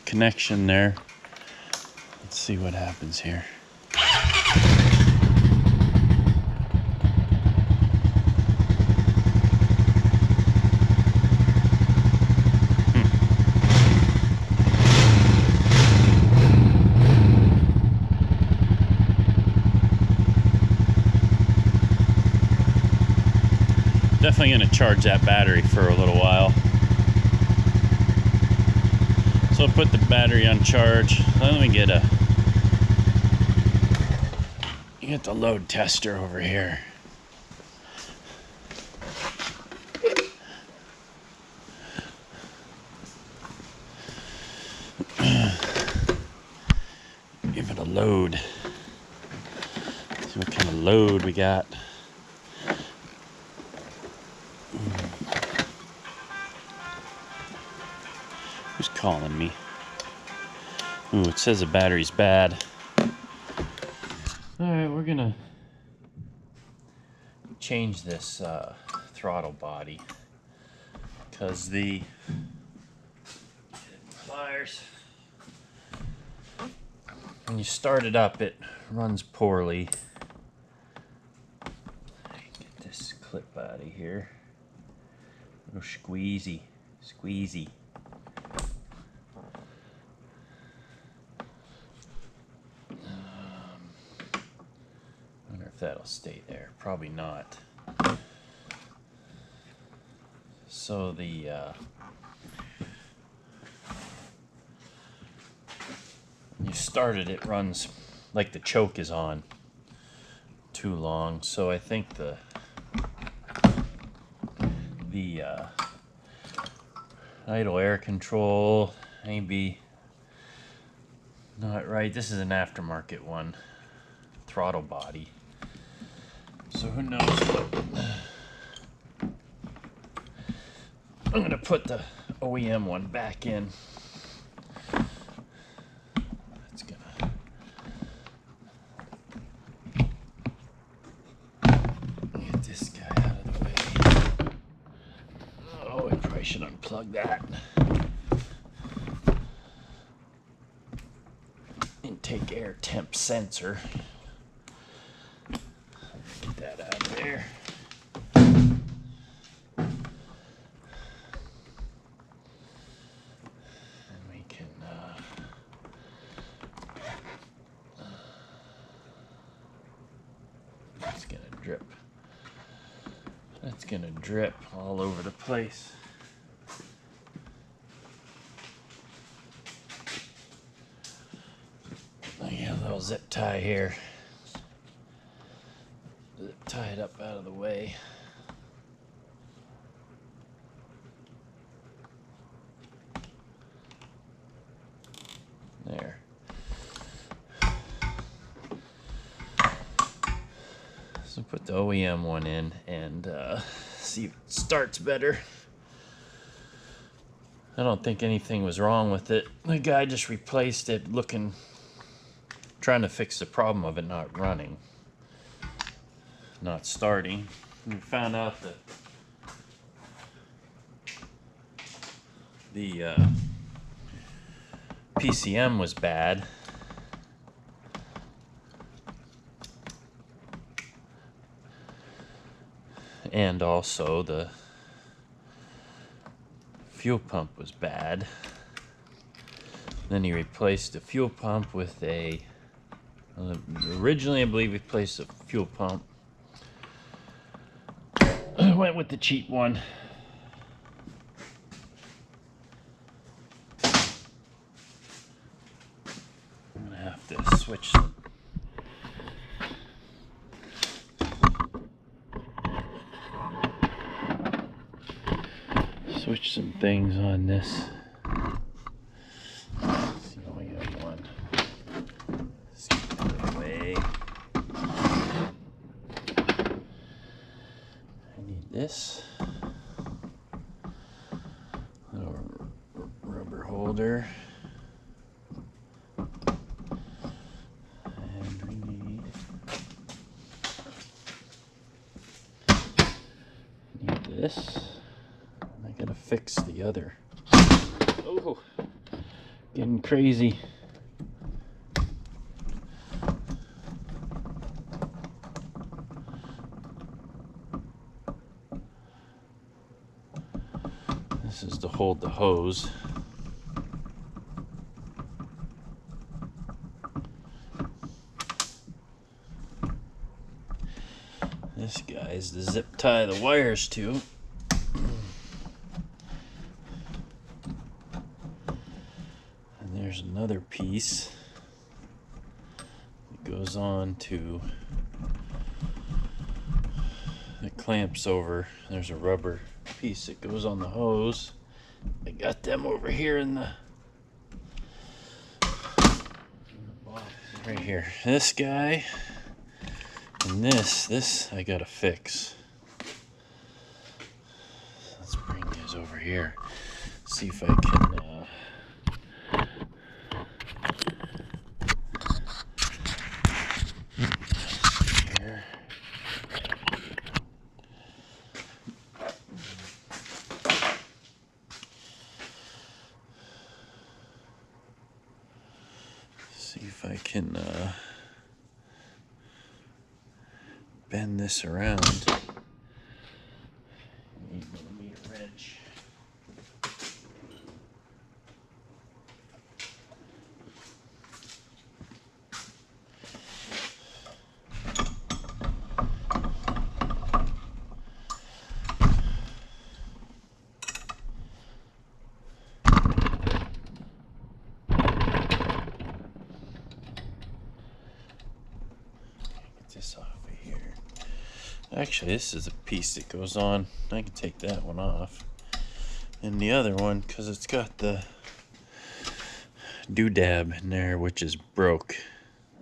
connection there. Let's see what happens here. Definitely going to charge that battery for a little while. So I'll put the battery on charge. Let me get the load tester over here. Give it a load. See what kind of load we got. Who's calling me? Ooh, it says the battery's bad. Alright, we're gonna change this throttle body because the pliers, when you start it up, it runs poorly. Get this clip out of here. A little squeezy. Wonder if that'll stay there. Probably not. So when you start it, it runs like the choke is on too long. So I think the idle air control maybe not right. This is an aftermarket one, throttle body. So who knows what. I'm gonna put the OEM one back in. That's gonna get this guy out of the way. Oh, I probably should unplug that. Intake air temp sensor. Get that out of there. That's gonna drip all over the place. I got a little zip tie here. Zip tie it up out of the way. There. So put the OEM one in and see if it starts better. I don't think anything was wrong with it. The guy just replaced it trying to fix the problem of it not running, not starting. We found out that the PCM was bad. And also the fuel pump was bad. Then he replaced the fuel pump with originally I believe he replaced the fuel pump. I went with the cheap one. I'm gonna have to switch some things on this. Let's see, we got one. Let's get it out of the way. I need this little rubber holder. And we need this. Fix the other. Oh, Getting crazy. This is to hold the hose. This guy is to zip tie the wires to. And there's another piece that goes on to that clamps over. There's a rubber piece that goes on the hose. I got them over here in the box right here. This guy and this I gotta fix. Let's bring these over here. See if I can here. See if I can bend this around. 8mm wrench. Get this off of here. Actually, this is a piece that goes on. I can take that one off. And the other one, because it's got the doodab in there, which is broke.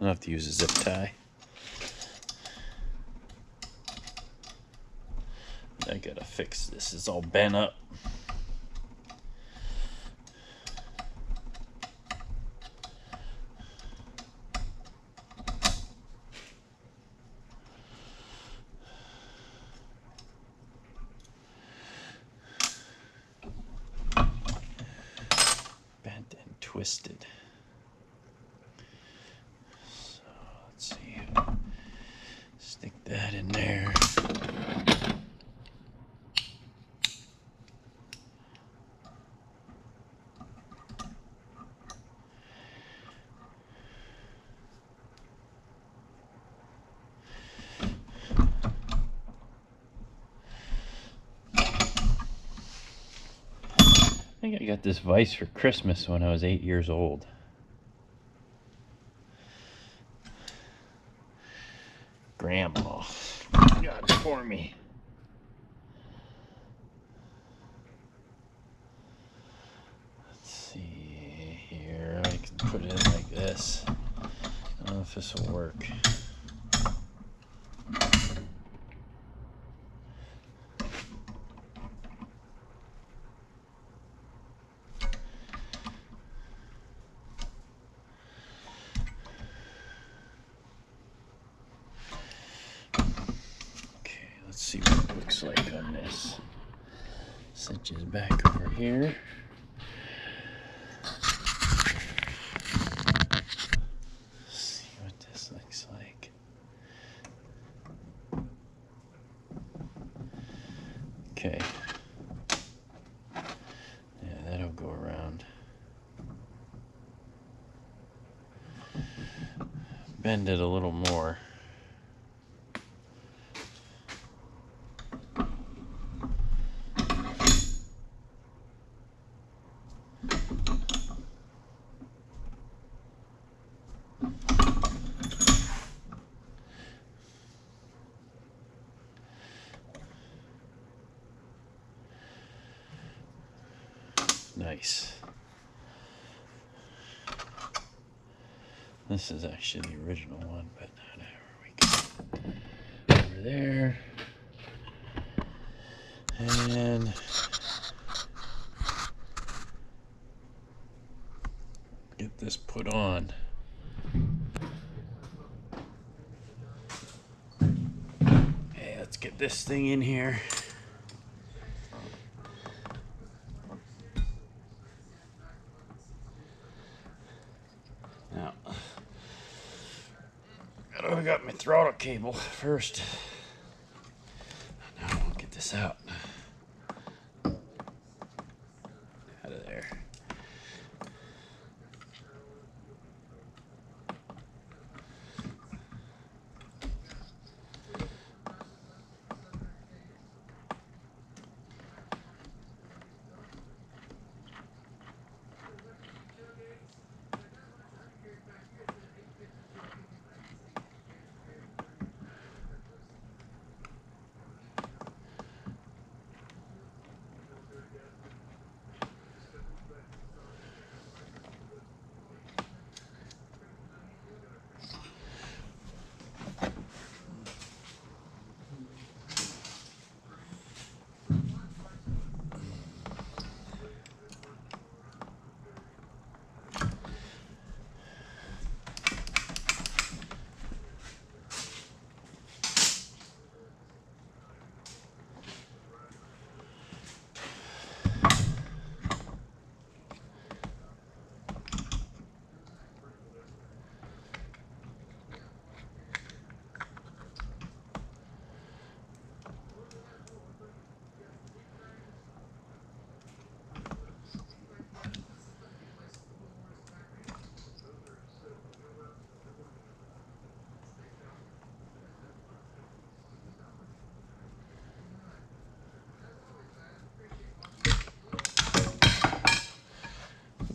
I'll have to use a zip tie. I gotta fix this. It's all bent up. Bent and twisted. So let's see. Stick that in there. I think I got this vise for Christmas when I was 8 years old. Grandma got it for me. Let's see here. I can put it in like this. I don't know if this will work. Let's see what it looks like on this. Cinches back over here. Let's see what this looks like. Okay. Yeah, that'll go around. Bend it a little more. Nice. This is actually the original one, but whatever. We go over there. And get this put on. Okay, let's get this thing in here. Now, I got my throttle cable first. Now I'll get this out. Out of there.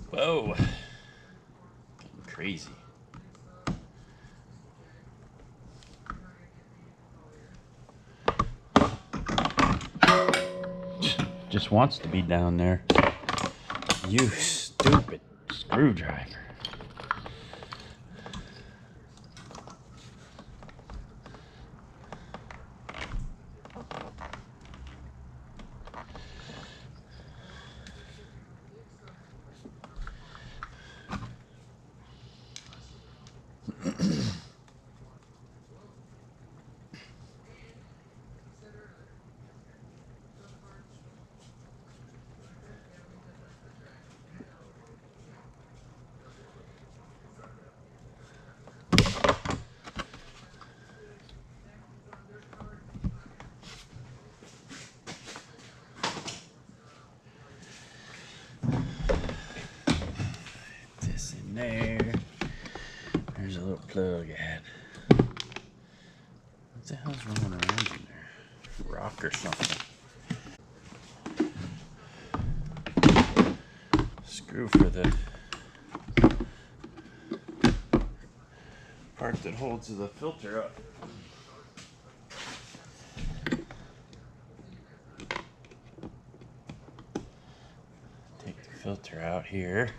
Whoa. Getting crazy. Just wants to be down there. You stupid screwdriver. This in there. There's a little plug ad. What the hell's rolling around in there? Rock or something. Screw for the part that holds the filter up. Take the filter out here.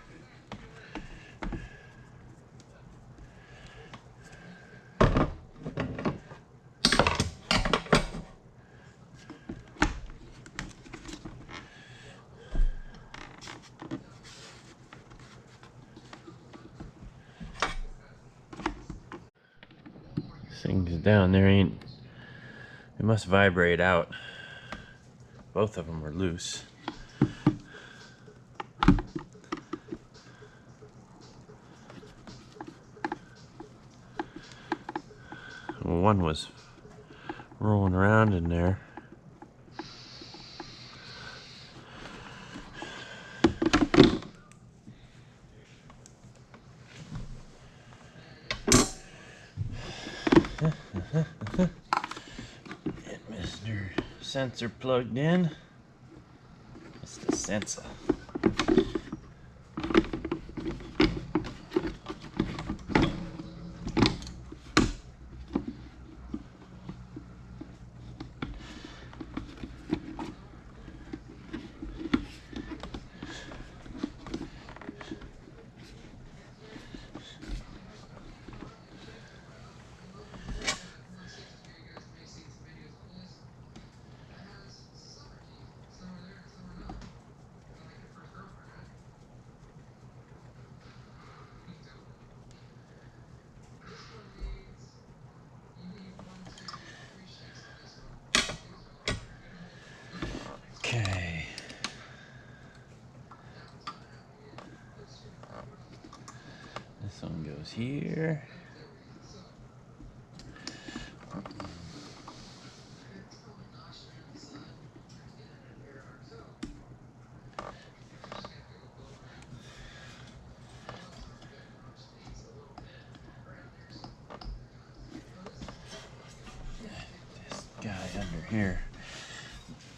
Things down there ain't. It must vibrate out. Both of them are loose. Well, one was rolling around in there. Get Mr. Sensor plugged in. It's the sensor. This one goes here. This guy under here.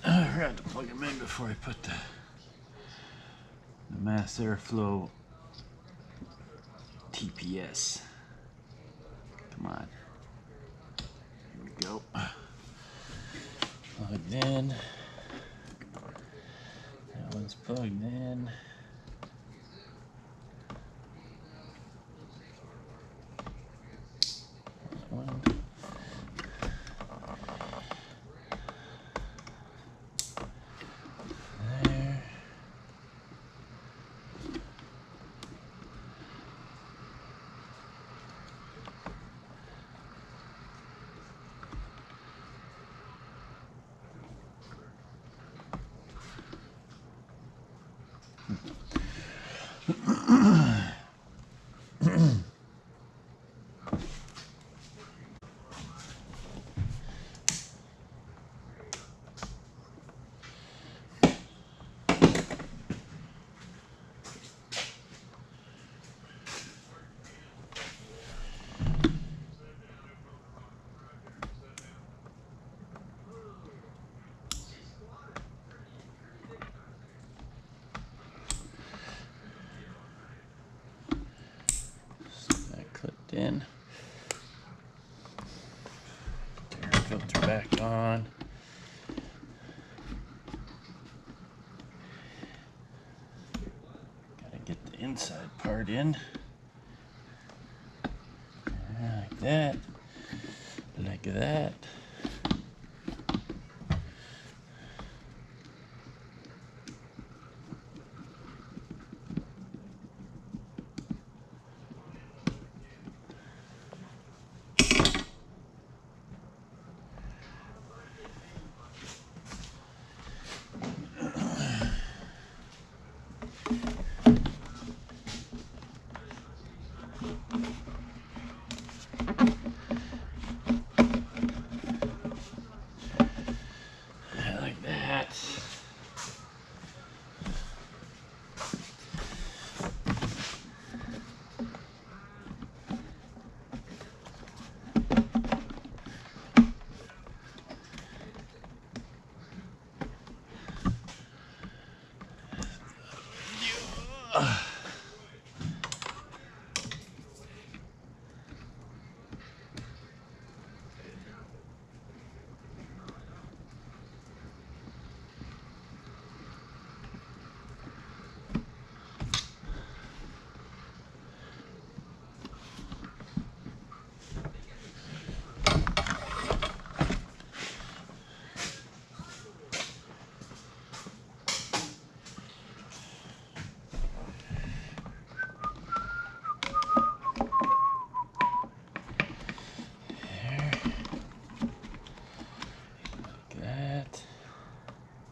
I forgot to plug him in before I put the mass airflow TPS. Come on. Here we go. Plugged in. That one's plugged in. That one. There. Clipped in. Air filter back on. Gotta get the inside part in. Like that. Like that. Like that.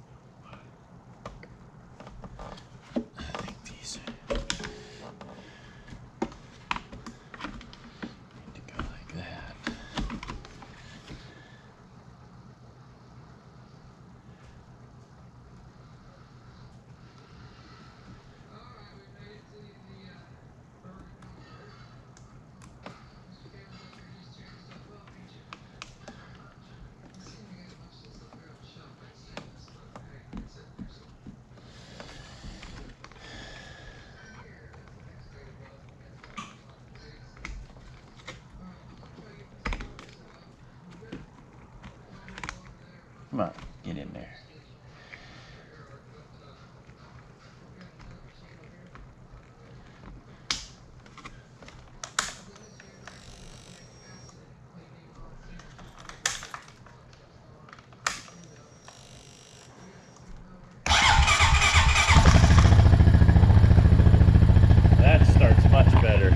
Come on, get in there. That starts much better.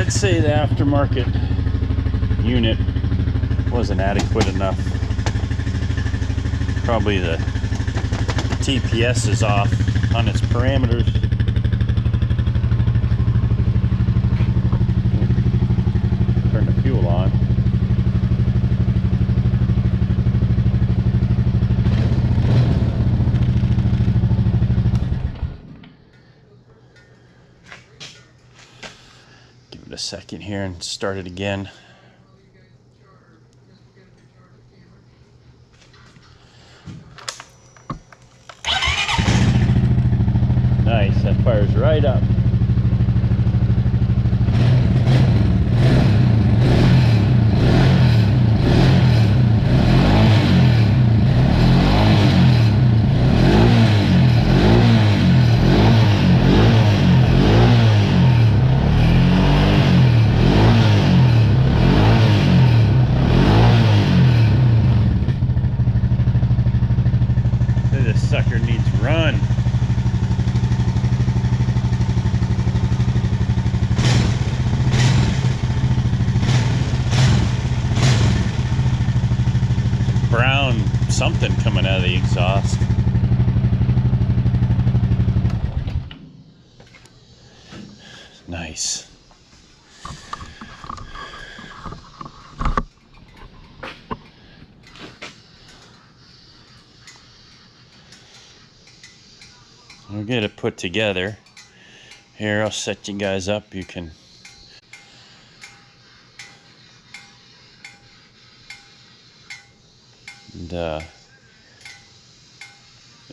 I'd say the aftermarket unit wasn't adequate enough. Probably the TPS is off on its parameters. Turn the fuel on. Give it a second here and start it again. Nice, that fires right up. This sucker needs run. Brown something coming out of the exhaust. Nice. We'll get it put together. Here, I'll set you guys up. You can and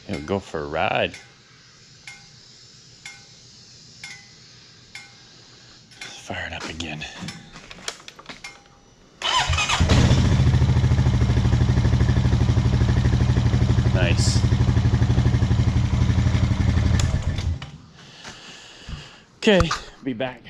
it'll go for a ride. Fire it up again. Nice. Okay, be back.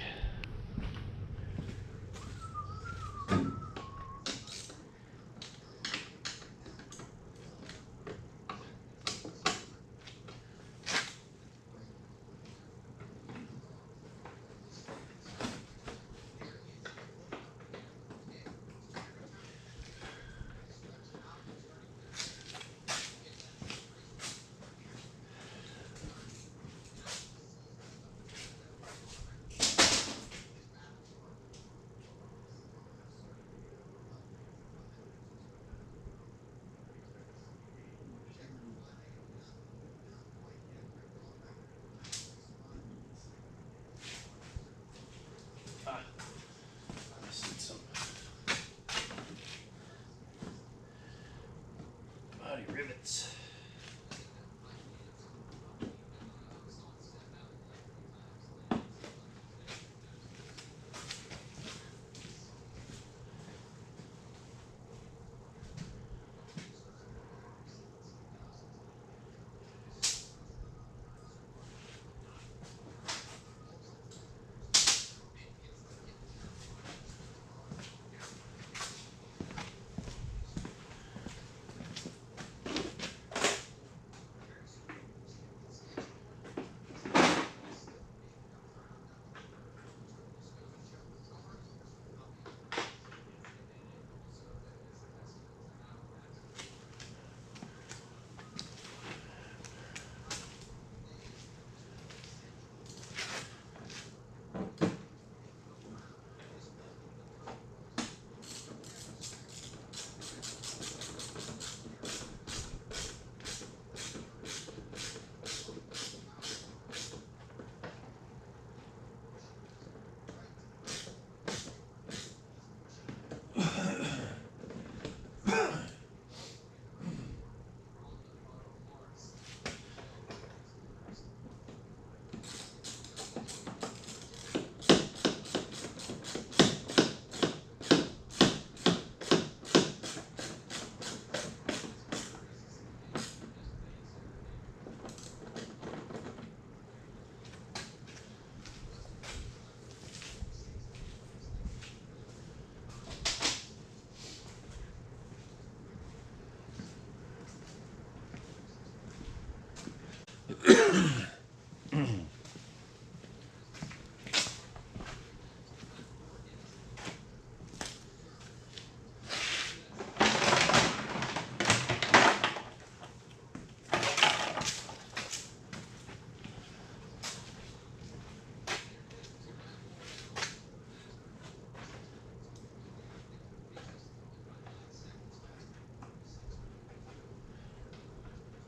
Some body rivets.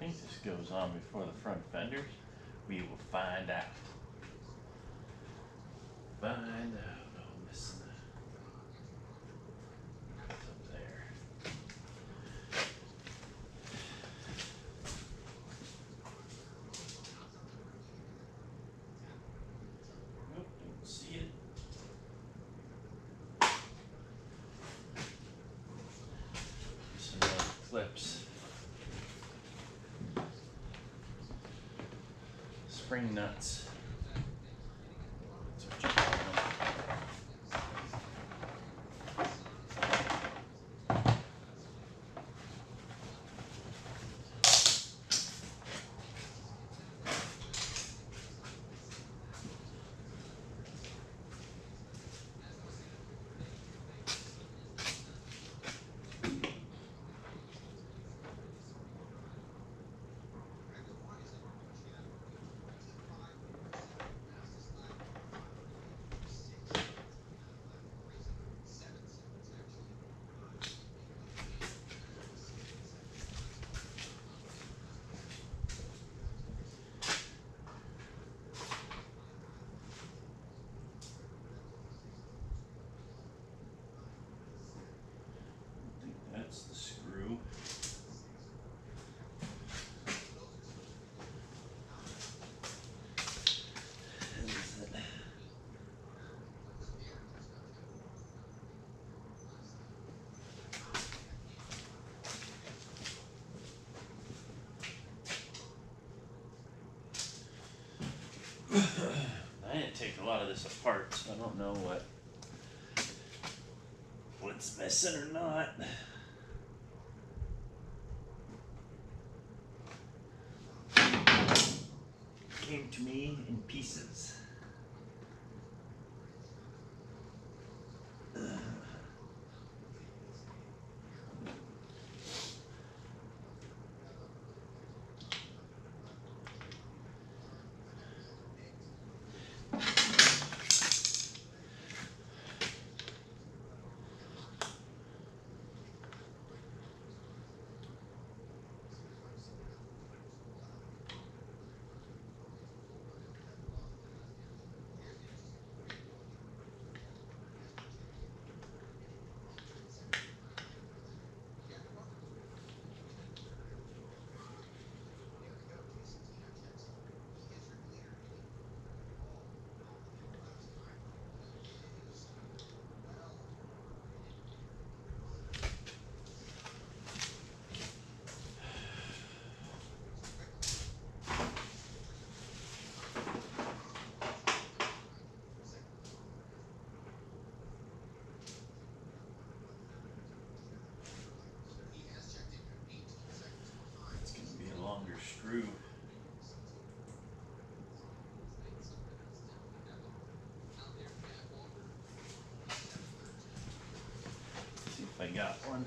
think this goes on before the front fenders. We will find out. Find out. Oh, I'm missing it's up there. Nope, don't see it. Some other clips. Spring nuts. That's what you call them. That's the screw. I didn't take a lot of this apart, so I don't know what's missing or not. Came to me in pieces. Screw. See if I got one.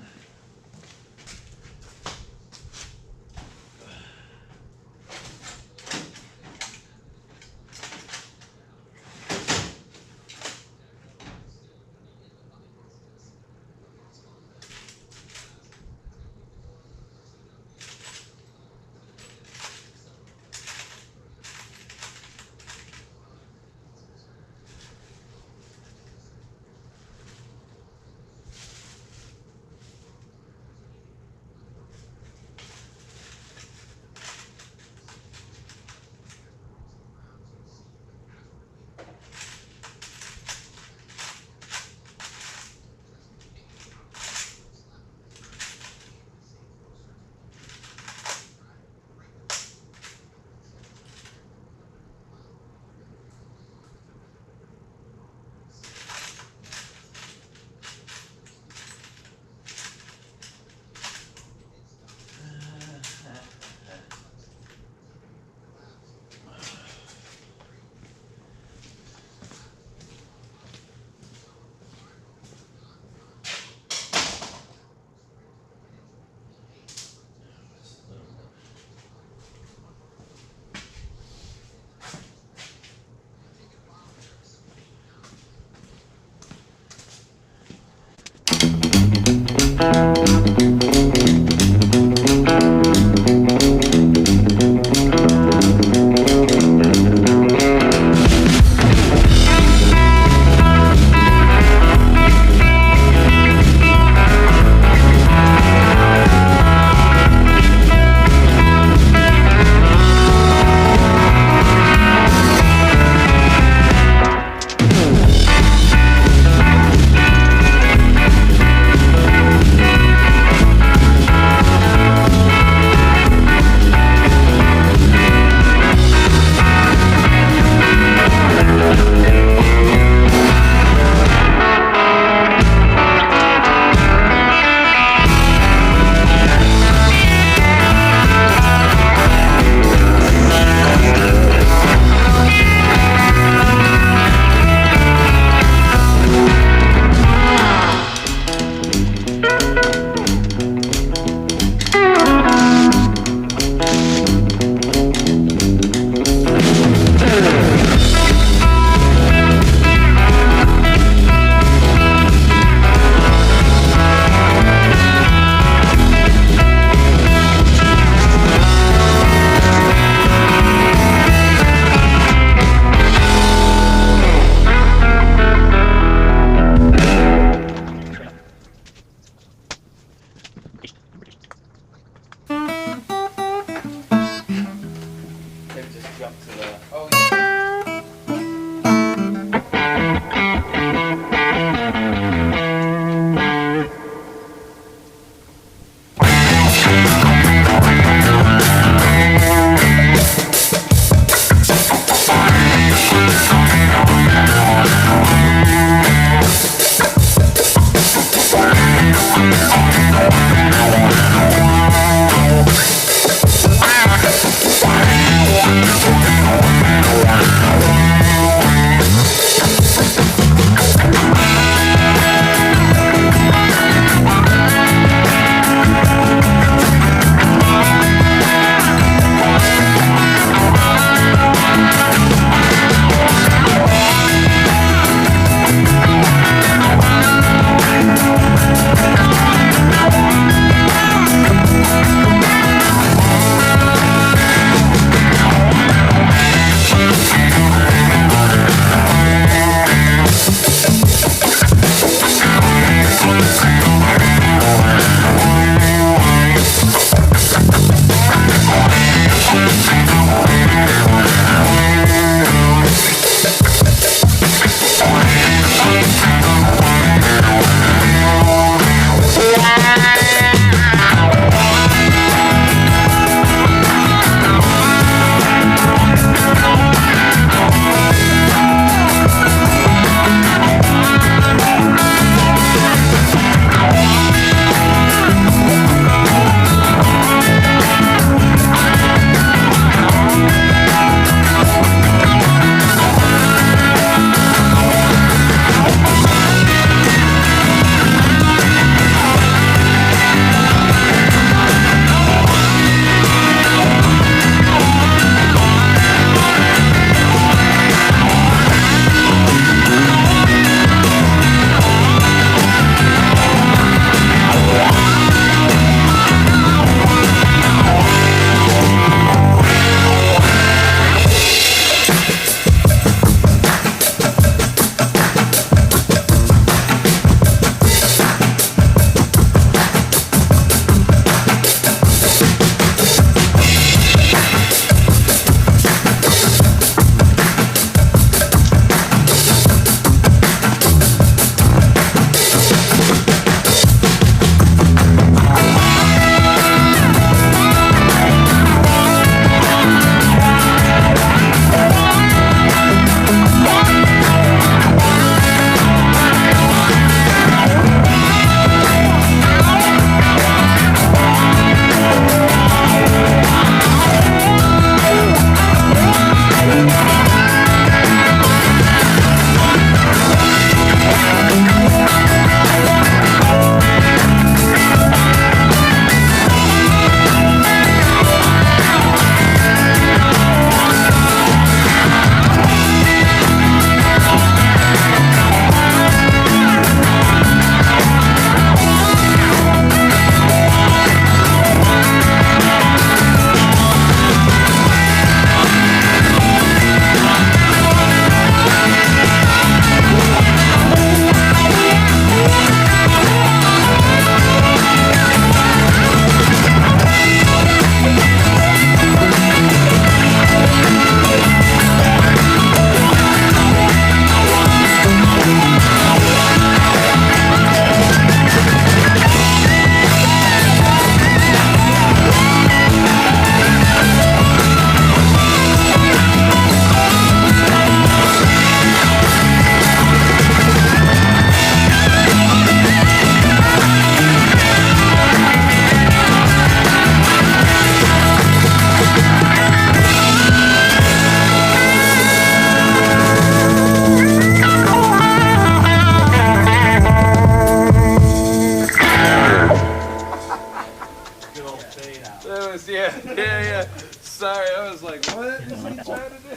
was, yeah. Sorry, I was like, what is he trying to do?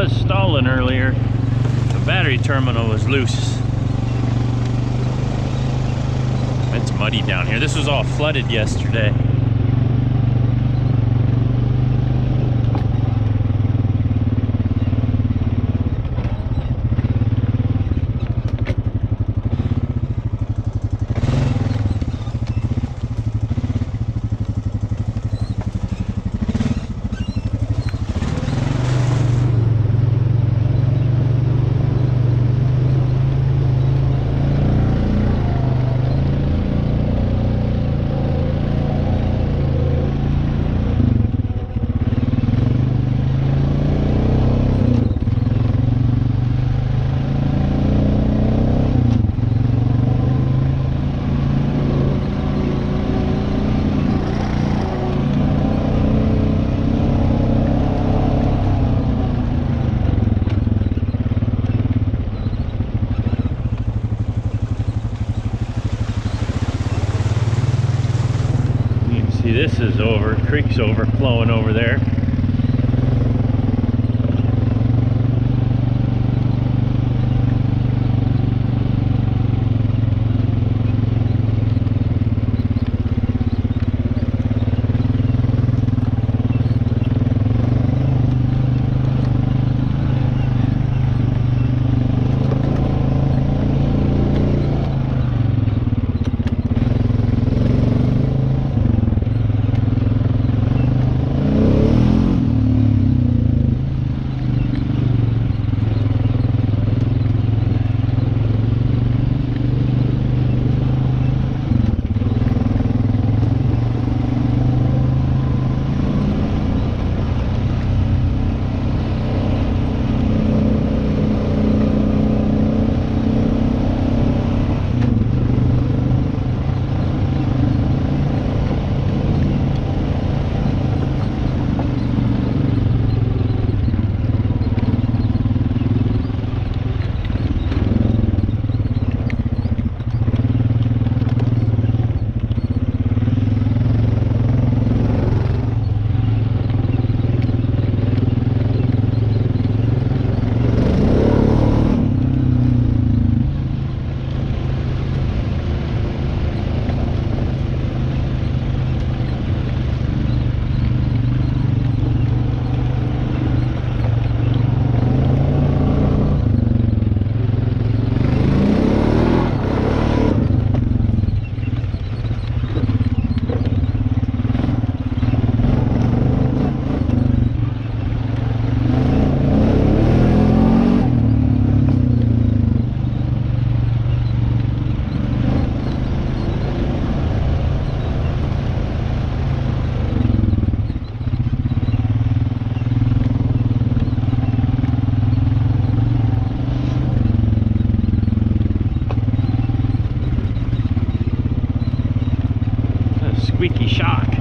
Stalling earlier. The battery terminal was loose. It's muddy down here. This was all flooded yesterday. See, this is over, creek's overflowing over there. squeaky shock.